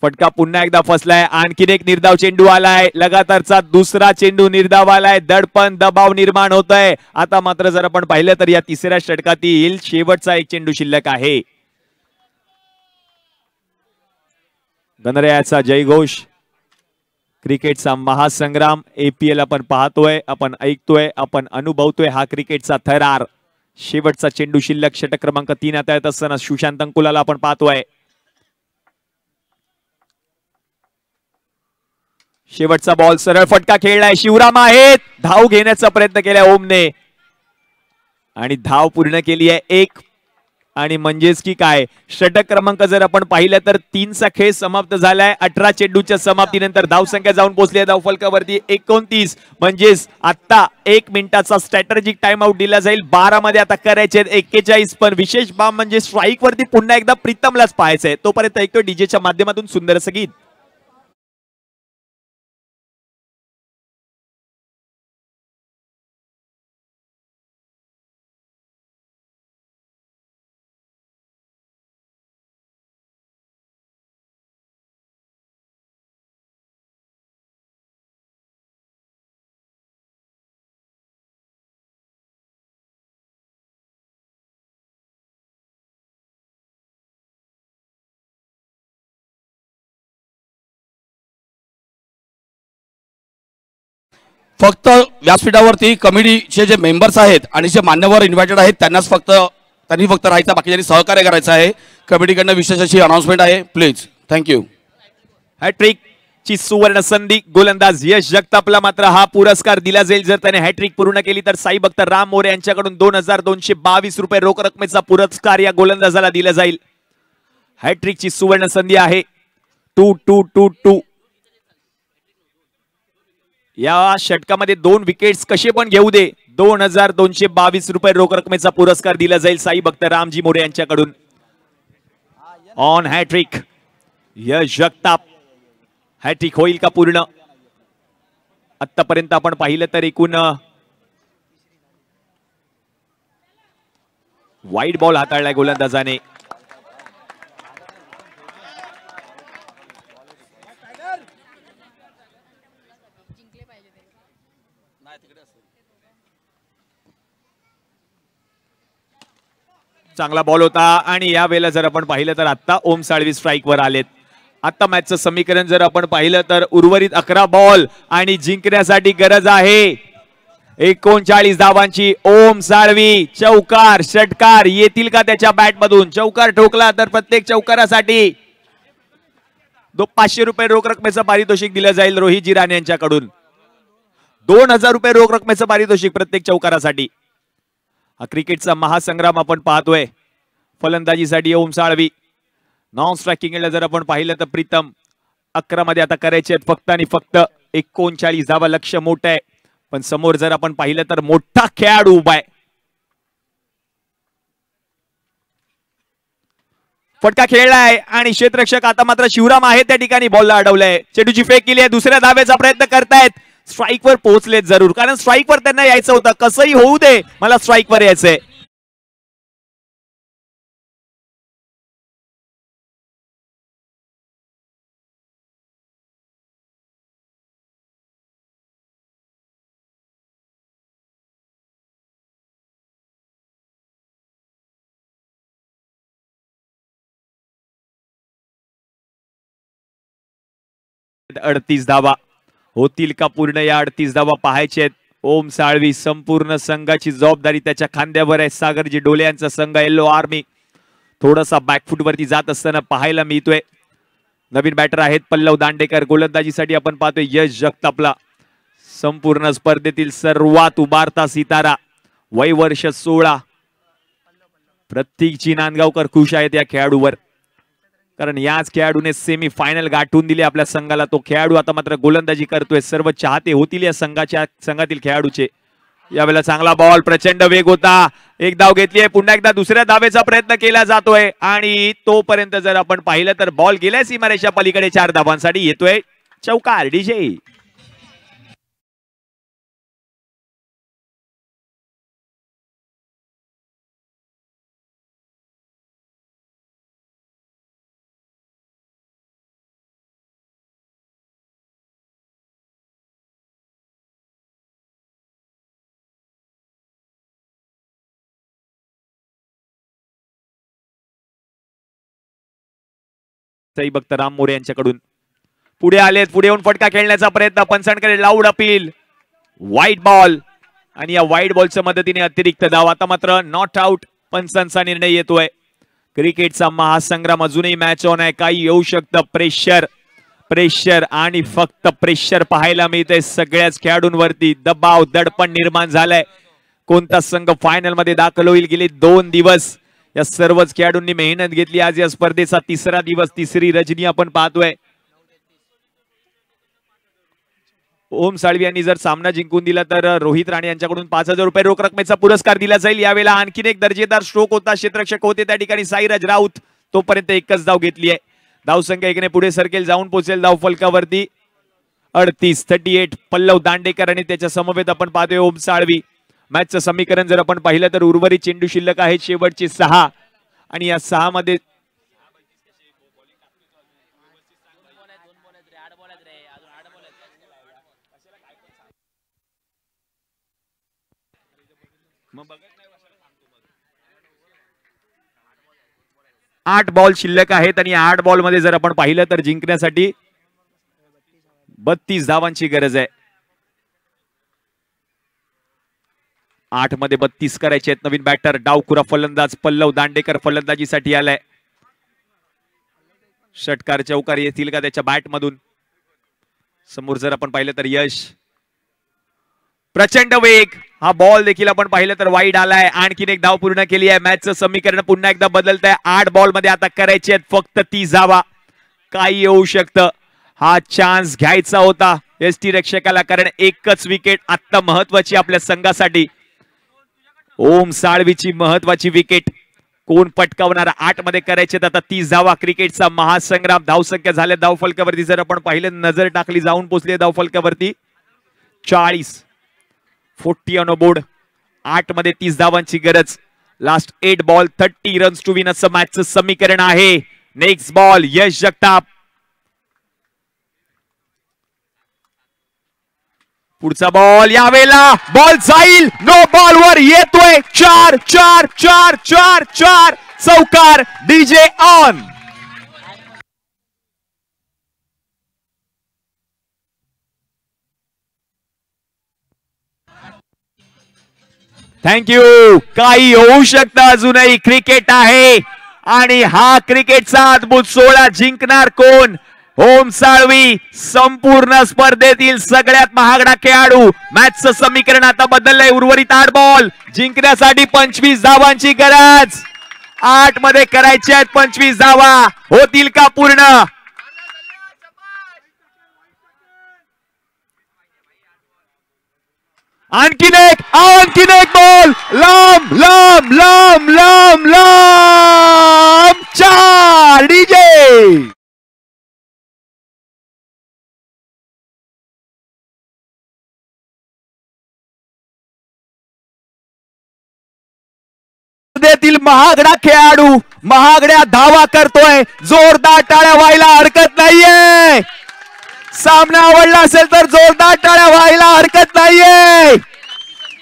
फटका पुन्हा एकदा फसलाय. आणखीन एक निर्धाव चेंडू आलाय. लगातारचा दुसरा चेंडू निर्धाव आलाय. दडपण दबाव निर्माण होत आहे. आता मात्र जर आपण पाहिलं तर या तिसऱ्या षटकातील शेवटचा एक चेंडू शिल्लक आहे. गणरायाचा जयघोष, क्रिकेटचा महासंग्राम. APL आपण पाहतोय, आपण ऐकतोय, आपण अनुभवतोय हा क्रिकेटचा थरार. शेवटचा चेंडू शिल्लक षटक क्रमांक 3 आता येत असताना सुशांत अंकुलाला आपण पाहतोय. शेवटचा बॉल सरळ फटका खेळलाय. शिवराम आहेत. धाव घेण्याचा प्रयत्न केलाय ओमने आणि धाव पूर्ण केली आहे 1. आणि म्हणजेच की काय षटक क्रमांक जर आपण पाहिलं तर 3चा खेळ समाप्त झालाय. 18 चेंडूच्या समाप्तीनंतर धावसंख्या जाऊन पोहोचली आहे धाव फलकावरती 29. म्हणजेच आता 1 मिनिटाचा स्ट्रॅटेजिक टाइम आउट दिला जाईल. 12 मध्ये आता करायचे 41. पण विशेष बाब म्हणजे स्ट्राईक वरती पुन्हा एकदा प्रीतमलाच पाहायचंय. तोपर्यंत ऐकतो डीजेच्या माध्यमातून सुंदर असं गीत. फक्त व्यासपीठावरती कमिटीचे जे मेंबर्स आहेत आणि जे मान्यवर इन्व्हायटेड आहेत त्यांनी फक्त राहायचं, बाकीच्यांनी सहकार्य करायचं आहे. कमिटीकडनं विशेष अशी अनाउन्समेंट आहे. प्लीज. थँक्यू. हॅट्रिक ची सुवर्ण संधी गोलंदाज यश जगतापला मात्र हा पुरस्कार दिला जाईल जर त्याने हॅट्रिक पूर्ण केली तर साई भक्त राम मोरे यांच्याकडून 2222 रुपये रोख रकमेचा पुरस्कार या गोलंदाजाला दिला जाईल. हॅट्रिक ची सुवर्ण संधी आहे. 2-2-2-2. या षटकामध्ये 2 विकेट्स कसे पण घेऊ दे 2222 रुपये रोख रकमेचा पुरस्कार दिला जाईल साई भक्त रामजी मोरे यांच्याकडून. On hattrick Yash Jagtap. Hattrick होईल का पूर्ण? आतापर्यंत आपण पाहिलं तर एकूण वाईट बॉल हाताळलाय गोलंदाजाने. चांगला बॉल होता आणि या वेळेला जर आपण पाहिलं तर आता ओम साळवी स्ट्राईक वर आलेत. आता मॅचचं समीकरण जर आपण पाहिलं तर उर्वरित 11 बॉल आणि जिंकण्यासाठी गरज आहे 39 धावांची. ओम साळवी चौकार षटकार येतील का त्याच्या बॅट मधून? चौकार ठोकला तर प्रत्येक चौकारासाठी 500 रुपये रोख रकमेचं पारितोषिक दिलं जाईल रोहित जिरान यांच्याकडून. 2000 रुपये रोख रकमेचं पारितोषिक प्रत्येक चौकारासाठी. हा क्रिकेटचा महासंग्राम आपण पाहतोय. फलंदाजीसाठी ओम साळवी, नॉन स्ट्रायकिंगला जर आपण पाहिलं तर प्रीतम. 11 मध्ये आता करायचे आहेत फक्त आणि फक्त 39 धावा. लक्ष मोठं आहे पण समोर जर आपण पाहिलं तर मोठा खेळाडू उभा आहे. फटका खेळलाय आणि क्षेत्ररक्षक आता मात्र शिवराम आहे त्या ठिकाणी बॉलला अडवलंय. चेंडूची फेक केली आहे. दुसऱ्या धावेचा प्रयत्न करतायत. स्ट्राईक वर पोहोचलेत जरूर कारण स्ट्राईक वर त्यांना यायचं होतं. कसंही होऊ दे मला स्ट्राईक वर यायचंय. अडतीस धावा होतील का पूर्ण? या 38 धावा पाहायचे आहेत. ओम साळवी संपूर्ण संघाची जबाबदारी त्याच्या खांद्यावर आहे. सागरजी डोले यांचा संघ येलो आर्मी थोडासा बॅकफुट वरती जात असताना पाहायला मिळतोय. नवीन बॅटर आहेत पल्लव दांडेकर. गोलंदाजीसाठी आपण पाहतोय यश जगतापला. संपूर्ण स्पर्धेतील सर्वात उभारता सितारा, वय वर्ष 16. प्रत्येकची नांदगावकर खुश आहेत या खेळाडूवर कारण याच खेळाडूने सेमी फायनल गाठून दिली आपल्या संघाला. तो खेळाडू आता मात्र गोलंदाजी करतोय. सर्व चाहते होतील या संघातील खेळाडूचे. यावेळेला चांगला बॉल, प्रचंड वेग होता. एक धाव घेतली आहे. पुन्हा एकदा दुसऱ्या धावेचा प्रयत्न केला जातोय आणि तोपर्यंत जर आपण पाहिलं तर बॉल गेलाय सीमारेषा पलीकडे. 4 धावांसाठी येतोय चौकार. डीजे भक्त राम मोरे यांच्याकडून पुढे आलेत. पुढे येऊन फटका खेळण्याचा प्रयत्न. पंचांकडे लाऊड अपील. व्हाईट बॉल आणि या व्हाईट बॉलच्या मदतीने अतिरिक्त धाव. आता मात्र नॉट आउट पंचांचा निर्णय येतोय. क्रिकेटचा महासंग्राम अजूनही मॅच ऑन आहे. काही येऊ शकतं. प्रेशर प्रेशर आणि फक्त प्रेशर पाहायला मिळतंय सगळ्याच खेळाडूंवरती. दबाव दडपण निर्माण झालंय. कोणता संघ फायनल मध्ये दाखल होईल? गेले 2 दिवस या सर्वच खेळाडूंनी मेहनत घेतली. आज या स्पर्धेचा 3रा दिवस, 3री रजनी आपण पाहतोय. ओम साळवी यांनी जर सामना जिंकून दिला तर रोहित राणे यांच्याकडून 5000 रुपये रोख रकमेचा पुरस्कार दिला जाईल. यावेळेला आणखीन एक दर्जेदार स्ट्रोक होता. क्षेत्ररक्षक होते त्या ठिकाणी साईराज राऊत. तोपर्यंत एकच धाव घेतली आहे. धावसंख्या 1ने पुढे सरकेल, जाऊन पोहोचेल धाव फलकावरती 38 पल्लव दांडेकर आणि त्याच्या समवेत आपण पाहतोय ओम साळवी. मॅचचं समीकरण जर आपण पाहिलं तर उर्वरित चेंडू शिल्लक आहेत शेवटचे 6 आणि या 6 मध्ये आठ बॉल शिल्लक आहेत आणि 8 बॉल मध्ये जर आपण पाहिलं तर जिंकण्यासाठी 32 धावांची गरज आहे. 8 मध्ये 32 करायचे आहेत. नवीन बॅटर डावखुरा फलंदाज पल्लव दांडेकर फलंदाजीसाठी आलाय. षटकार चौकार येतील का त्याच्या बॅट मधून? समोर जर आपण पाहिलं तर यश. प्रचंड वेग. हा बॉल देखील आपण पाहिलं तर वाईड आलाय. आणखीन एक धाव पूर्ण केली आहे. मॅचचं समीकरण पुन्हा एकदा बदलत आहे. 8 बॉल मध्ये आता करायचे आहेत फक्त 30 धावा. काय येऊ शकतं? हा चान्स घ्यायचा होता एसटी रक्षकाला कारण एकच विकेट आता महत्वाची आपल्या संघासाठी. ओम साळवीची महत्वाची विकेट कोण पटकावणार? 8 मध्ये करायचे आता 30 धावा. क्रिकेटचा महासंग्राम. धावसंख्या झाल्या धावफलकावरती जर आपण पाहिले नजर टाकली जाऊन पोहोचली धावफलकावरती 40 ऑन बोर्ड. 8 मध्ये 30 धावांची गरज. Last 8 ball 30 runs to win असं मॅचचं समीकरण आहे. Next ball Yash Jagtap. पुढचा बॉल यावेळेला बॉल जाईल. नो बॉल वर येतोय. 4 4 4 4 4 चौकार. DJ on. थँक्यू. काही होऊ शकतं अजूनही. क्रिकेट आहे आणि हा क्रिकेटचा अद्भुत सोहळा जिंकणार कोण? ओम साळवी संपूर्ण स्पर्धेतील सगळ्यात महागडा खेळाडू. मॅचचं समीकरण आता बदललंय. उर्वरित 8 बॉल जिंकण्यासाठी 25 धावांची गरज. 8 मध्ये करायचे आहेत 25 धावा. होतील का पूर्ण? आणखीन एक बॉल. लांब लांब लांब लांब लांब. 4 डीजे. स्पर्धेतील महागडा खेळाडू महागड्या धावा करतोय. जोरदार टाळ्या व्हायला हरकत नाहीये. सामना आवडला असेल तर जोरदार टाळ्या व्हायला हरकत नाहीये.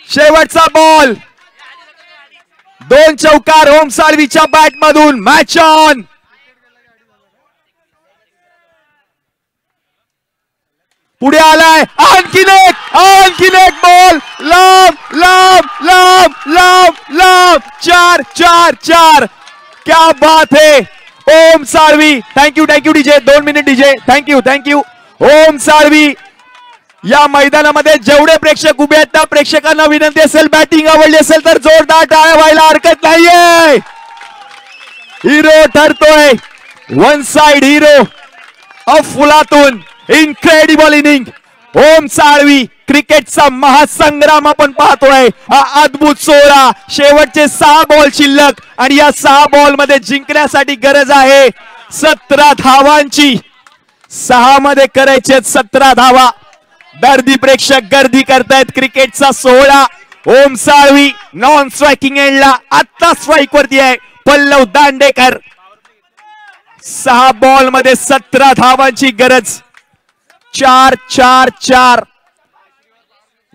शेवटचा बॉल. 2 चौकार ओम साळवीच्या बॅट मधून. Match on. पुढे आलाय. आणखीन एक बॉल. लांब लांब लांब लांब लांब. 4 4 4. क्या बात है Om Salvi. Thank you DJ. 2 minute DJ. Thank you. Om Salvi या मैदानामध्ये जेवढे प्रेक्षक उभे आहेत त्या प्रेक्षकांना विनंती असेल बॅटिंग आवडली असेल तर जोरदार टाळ्या व्हायला हरकत नाहीये. हिरो ठरतोय. 1 साइड हिरो अफुलातून. Incredible inning. ओम साळवी. क्रिकेटचा महासंग्राम आपण पाहतोय. हा अद्भुत सोहळा. शेवटचे 6 बॉल शिल्लक आणि या 6 बॉल मध्ये जिंकण्यासाठी गरज आहे 17 धावांची. 6 मध्ये करायचे 17 धावा. दर्दी प्रेक्षक गर्दी करतायत. क्रिकेटचा सोहळा. ओम साळवी नॉन स्ट्रायकिंग एंडला. आता स्ट्राईक वरती आहे पल्लव दांडेकर. 6 बॉल मध्ये 17 धावांची गरज. 4 4 4.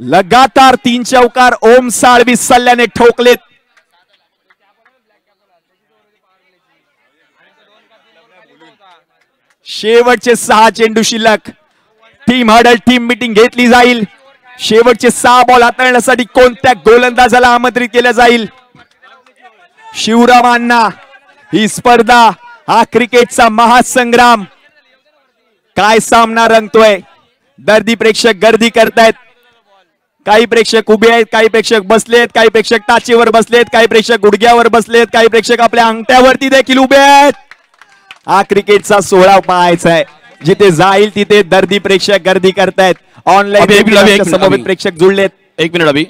लगातार 3 चौकार ओम साळवी सल्ल्याने ठोकलेत. शेवटचे 6 चेंडू शिल्लक. टीम हडल टीम मीटिंग घेतली जाईल. शेवटचे 6 बॉल हाताळण्यासाठी कोणत्या गोलंदाजाला आमंत्रित केलं जाईल? शिवरामांना. ही स्पर्धा हा क्रिकेटचा महासंग्राम. काय सामना रंगतोय. दर्दी प्रेक्षक गर्दी करतायत. काही प्रेक्षक उभे आहेत, काही प्रेक्षक बसलेत, काही प्रेक्षक टाचेवर बसलेत, काही प्रेक्षक गुडघ्यावर बसलेत, काही प्रेक्षक आपल्या अंगठ्यावरती देखील उभे आहेत. हा क्रिकेटचा सोहळा पाहायचा आहे. जिथे जाईल तिथे दर्दी प्रेक्षक गर्दी करतायत. ऑनलाईन समवेत प्रेक्षक जुळलेत. 1 मिनिट अभि.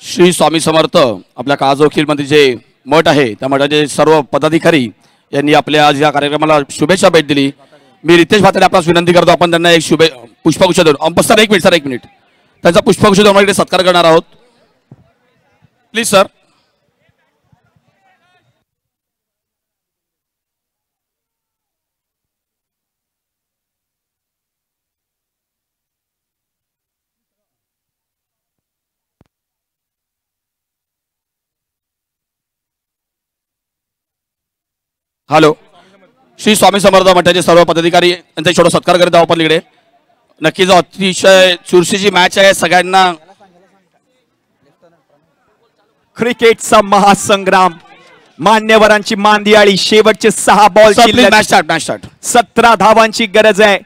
श्री स्वामी समर्थ आपल्या काळजोखील मध्ये जे मठ आहे त्या मठाचे सर्व पदाधिकारी यांनी आपल्या आज या कार्यक्रमाला शुभेच्छा भेट दिली. मी रितेश भाताडे आपल्यास विनंती करतो आपण त्यांना एक पुष्पगुच्छ देऊन. अंपसर 1 मिनिट. 1 मिनिट. त्यांचा पुष्पगुच्छ देऊन इकडे सत्कार करणार आहोत. Please sir. Hello. Shri Swami Samarth मठाचे सर्व पदाधिकारी यांचा छोटा सत्कार करत आहोत आपण इकडे. नक्कीच अतिशय चुरशीची मॅच आहे. सगळ्यांना क्रिकेटचा महासंग्राम. मान्यवरांची मांदियाळी. शेवटचे 6 बॉल. Match start. 17 धावांची गरज आहे.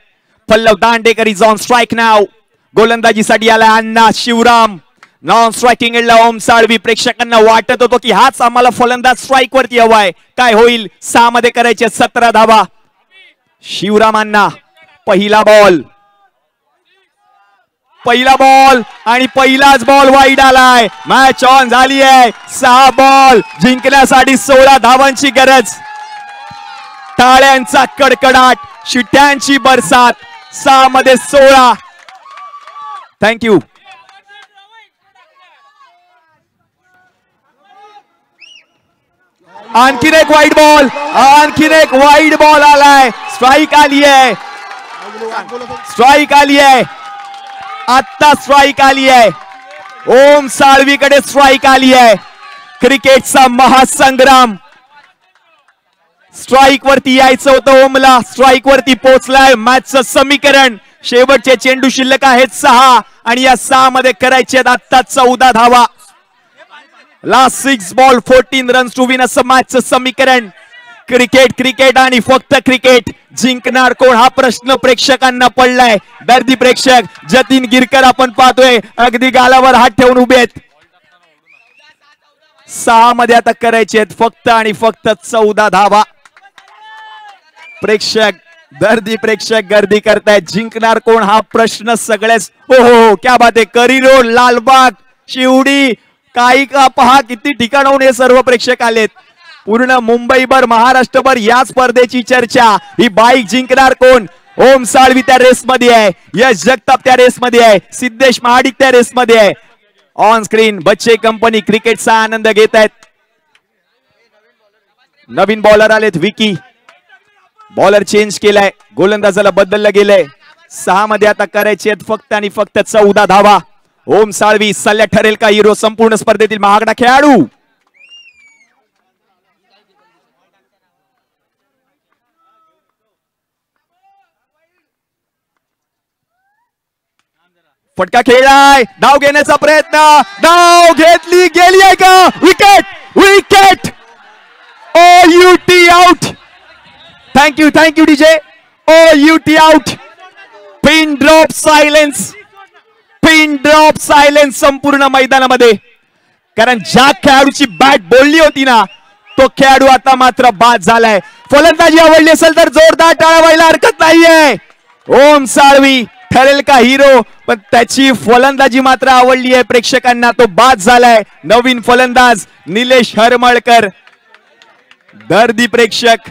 पल्लव दांडेकर इज ऑन स्ट्राईक नाव. गोलंदाजीसाठी आला अण्णा शिवराम. नॉन स्ट्रायकिंग एंडला ओम साळवी. प्रेक्षकांना वाटत होतं की हाच आम्हाला फलंदाज स्ट्राईक वरती हवाय. काय होईल? 6 मध्ये करायचे 17 धावा. शिवरामांना पहिला बॉल. पहिला बॉल आणि पहिलाच बॉल वाईड आलाय. मॅच ऑन झाली आहे. 6 बॉल जिंकण्यासाठी 16 धावांची गरज. टाळ्यांचा कडकडाट, शिट्यांची बरसात. 6 मध्ये 16. थँक्यू. आणखीन एक वाईड बॉल, आणखीन एक वाईड बॉल आलाय. स्ट्राईक आली आहे, स्ट्राईक आली आहे. आत्ता स्ट्राईक आली आहे. ओम साळवीकडे स्ट्राईक आली आहे. क्रिकेटचा महासंग्राम. स्ट्राईक वरती यायचं होतं ओमला, स्ट्राईक वरती पोहोचलाय. मॅचचं समीकरण, शेवटचे चेंडू शिल्लक आहेत 6 आणि या 6 मध्ये करायचे आहेत आत्ता 14 धावा. Last 6 ball 14 runs to win असं मॅचचं समीकरण. क्रिकेट क्रिकेट आणि फक्त क्रिकेट. जिंकणार कोण हा प्रश्न प्रेक्षकांना पडलाय. दर्दी प्रेक्षक जतीन गिरकर आपण पाहतोय अगदी गालावर हात ठेवून उभे आहेत. 6 मध्ये आता करायचे आहेत फक्त आणि फक्त 14 धावा. प्रेक्षक, दर्दी प्रेक्षक गर्दी करतायत. जिंकणार कोण हा प्रश्न सगळेच. हो, क्या बात आहे. करी रोड, लालबाग, शिवडी, काही का पहा किती ठिकाणाहून हे सर्व प्रेक्षक आलेत. पूर्ण मुंबईभर, महाराष्ट्रभर या स्पर्धेची चर्चा. ही बाईक जिंकणार कोण? ओम साळवी त्या रेस मध्ये आहे, यश जगताप त्या रेस मध्ये आहे, सिद्धेश महाडिक त्या रेस मध्ये आहे. ऑन स्क्रीन बच्चे कंपनी क्रिकेटचा आनंद घेत आहेत. नवीन बॉलर आलेत. विकी बॉलर चेंज केलाय, गोलंदाजाला बदललं गेलंय. 6 मध्ये आता करायचे आहेत फक्त आणि फक्त 14 धावा. ओम साळवी सल्ला ठरेल का हिरो, संपूर्ण स्पर्धेतील महागडा खेळाडू. फटका खेळलाय, धाव घेण्याचा प्रयत्न, धाव घेतली गेली आहे का? Wicket, wicket. OUT out. Thank you thank you DJ. OUT out. Pin drop silence, pin drop silence संपूर्ण मैदानामध्ये. कारण ज्या खेळाडूची बॅट बोलली होती ना, तो खेळाडू आता मात्र बाद झालाय. फलंदाजी आवडली असेल तर जोरदार टाळ्या व्हायला हरकत नाहीये. ओम साळवी ठरेल का हिरो, पण त्याची फलंदाजी मात्र आवडली आहे प्रेक्षकांना. तो बाद झालाय. नवीन फलंदाज निलेश हरमळकर. दर्दी प्रेक्षक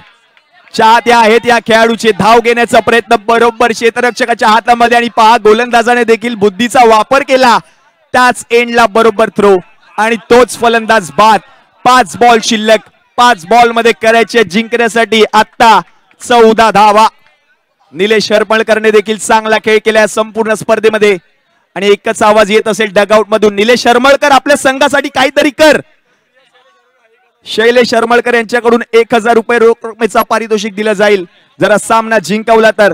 चाहते आहेत या खेळाडूचे. धाव घेण्याचा प्रयत्न बरोबर क्षेत्ररक्षकाच्या हातामध्ये आणि पहा गोलंदाजाने देखील बुद्धीचा वापर केला. त्याच एंडला बरोबर थ्रो आणि तोच फलंदाज बाद. 5 बॉल शिल्लक. 5 बॉल मध्ये करायचे जिंकण्यासाठी आता 14 धावा. निलेश हरमळकरने देखील चांगला खेळ केला संपूर्ण स्पर्धेमध्ये. आणि एकच आवाज येत असेल डगआउट मधून, निलेश हरमळकर आपल्या संघासाठी काहीतरी कर. शैलेश हरमळकर यांच्याकडून 1000 रुपये रोख रकमेचा पारितोषिक दिलं जाईल जरा सामना जिंकवला तर.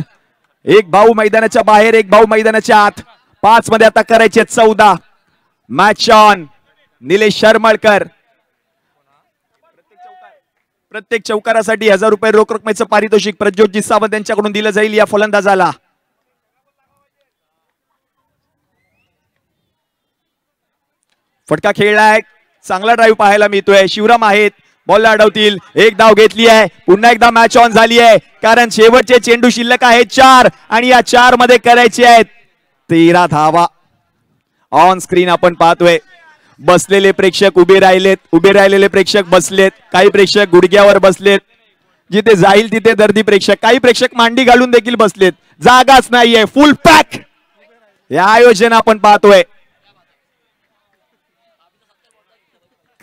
एक भाऊ मैदानाच्या बाहेर, एक भाऊ मैदानाच्या आत. 5 मध्ये आता करायचे 14. Match on. निलेश हरमळकर. प्रत्येक चौकारासाठी 1000 रुपये रोख रकमेचं पारितोषिक प्रज्योतजी सावंत यांच्याकडून दिलं जाईल या फलंदाजाला. फटका खेळलाय, चांगला ड्राईव्ह पाहायला मिळतोय. शिवराम आहेत, बॉलला अडवतील. एक धाव घेतली आहे. पुन्हा एकदा मॅच ऑन झाली आहे कारण शेवटचे चेंडू शिल्लक आहेत 4 आणि या 4 मध्ये करायचे आहेत 13 धावा. ऑन स्क्रीन आपण पाहतोय बसलेले प्रेक्षक उभे राहिलेत, उभे राहिलेले प्रेक्षक बसलेत, काही प्रेक्षक गुडघ्यावर बसलेत. जिथे जाईल तिथे दर्दी प्रेक्षक, काही प्रेक्षक मांडी घालून देखील बसलेत. जागाच नाहीये. फुल पॅक हे आयोजन आपण पाहतोय.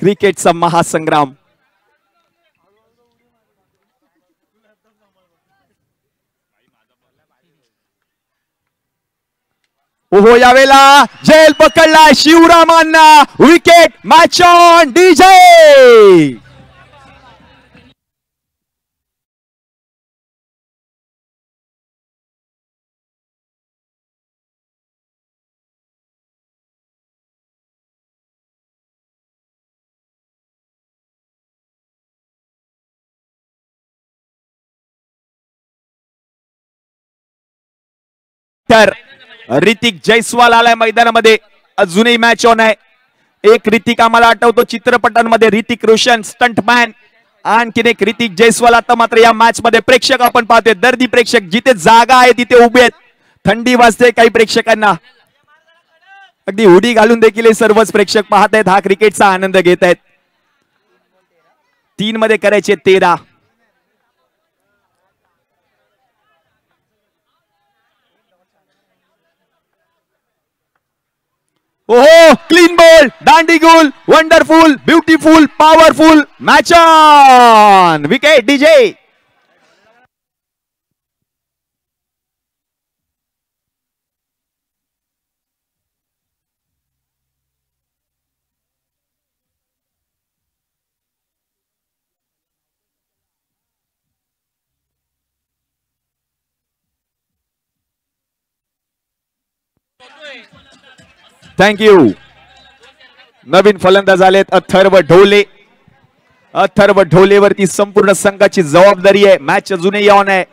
क्रिकेटचा महासंग्राम. ओहो, यावेळेला झेल पकडला शिवरामांना. विकेट. Match on. डीजे तर ऋतिक जयस्वाल आलाय मैदानामध्ये. अजूनही मॅच ऑन आहे. एक ऋतिक आम्हाला आठवतो चित्रपटांमध्ये, ऋतिक रोशन स्टंटमॅन. आणखीन एक ऋतिक जयस्वाल आता मात्र या मॅच मध्ये. प्रेक्षक आपण पाहतोय, दर्दी प्रेक्षक जिथे जागा आहे तिथे उभे आहेत. थंडी वाजते काही प्रेक्षकांना. अगदी हुडी घालून देखील हे सर्वच प्रेक्षक पाहत आहेत, हा क्रिकेटचा आनंद घेत आहेत. 3 मध्ये करायचे 13. ओहो, क्लीन बॉल, दांडी गोल, wonderful, beautiful, powerful, match on, wicket DJ. Thank you. नवीन फलंदाज आलेत अथर्व ढोले. अथर्व ढोलेवरती संपूर्ण संघाची जबाबदारी आहे. मॅच अजूनही ऑन आहे.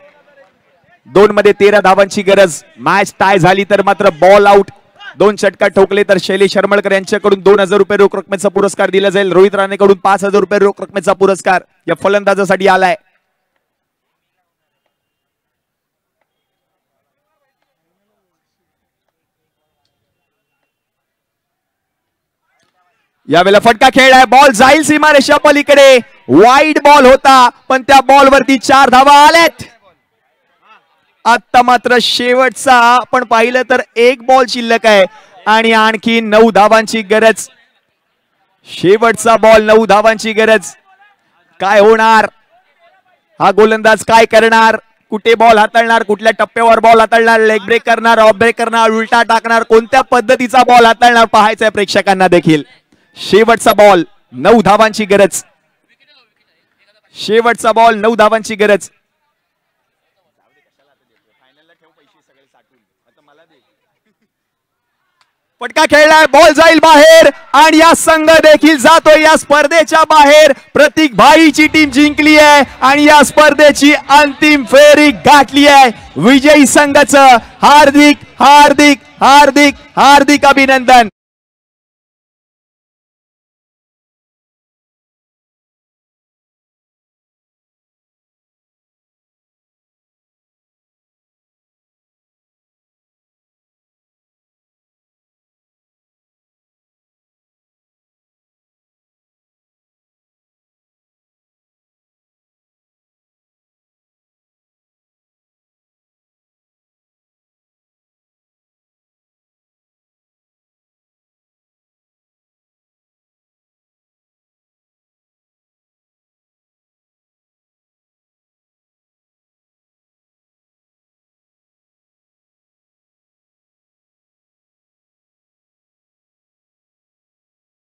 2 मध्ये 13 धावांची गरज. मॅच टाय झाली तर मात्र बॉल आउट. 2 षटकार ठोकले तर शैलेश हरमळकर यांच्याकडून 2000 रुपये रोख रकमेचा पुरस्कार दिला जाईल. रोहित राणेकडून 5000 रुपये रोख रकमेचा पुरस्कार या फलंदाजासाठी आलाय. यावेळेला फटका खेळ आहे. बॉल जाईल सीमारेषा पलीकडे. वाईड बॉल होता पण त्या बॉल वरती 4 धावा आल्यात. आता मात्र शेवटचा आपण पाहिलं तर 1 बॉल शिल्लक आहे आणि आणखी 9 धावांची गरज. शेवटचा बॉल, 9 धावांची गरज. काय होणार? हा गोलंदाज काय करणार? कुठे बॉल हाताळणार? कुठल्या टप्प्यावर बॉल हाताळणार? लेग ब्रेक करणार, ऑफ ब्रेक करणार, उलटा टाकणार? कोणत्या पद्धतीचा बॉल हाताळणार पाहायचंय प्रेक्षकांना देखील. शेवटचा बॉल, 9 धावांची गरज. शेवटचा बॉल, 9 धावांची गरज. फटका खेळलाय, बॉल जाईल बाहेर आणि या संघ देखील जातोय या स्पर्धेच्या बाहेर. प्रतीक भाईची टीम जिंकली आहे आणि या स्पर्धेची अंतिम फेरी गाठली आहे. विजयी संघाचं हार्दिक हार्दिक हार्दिक हार्दिक अभिनंदन.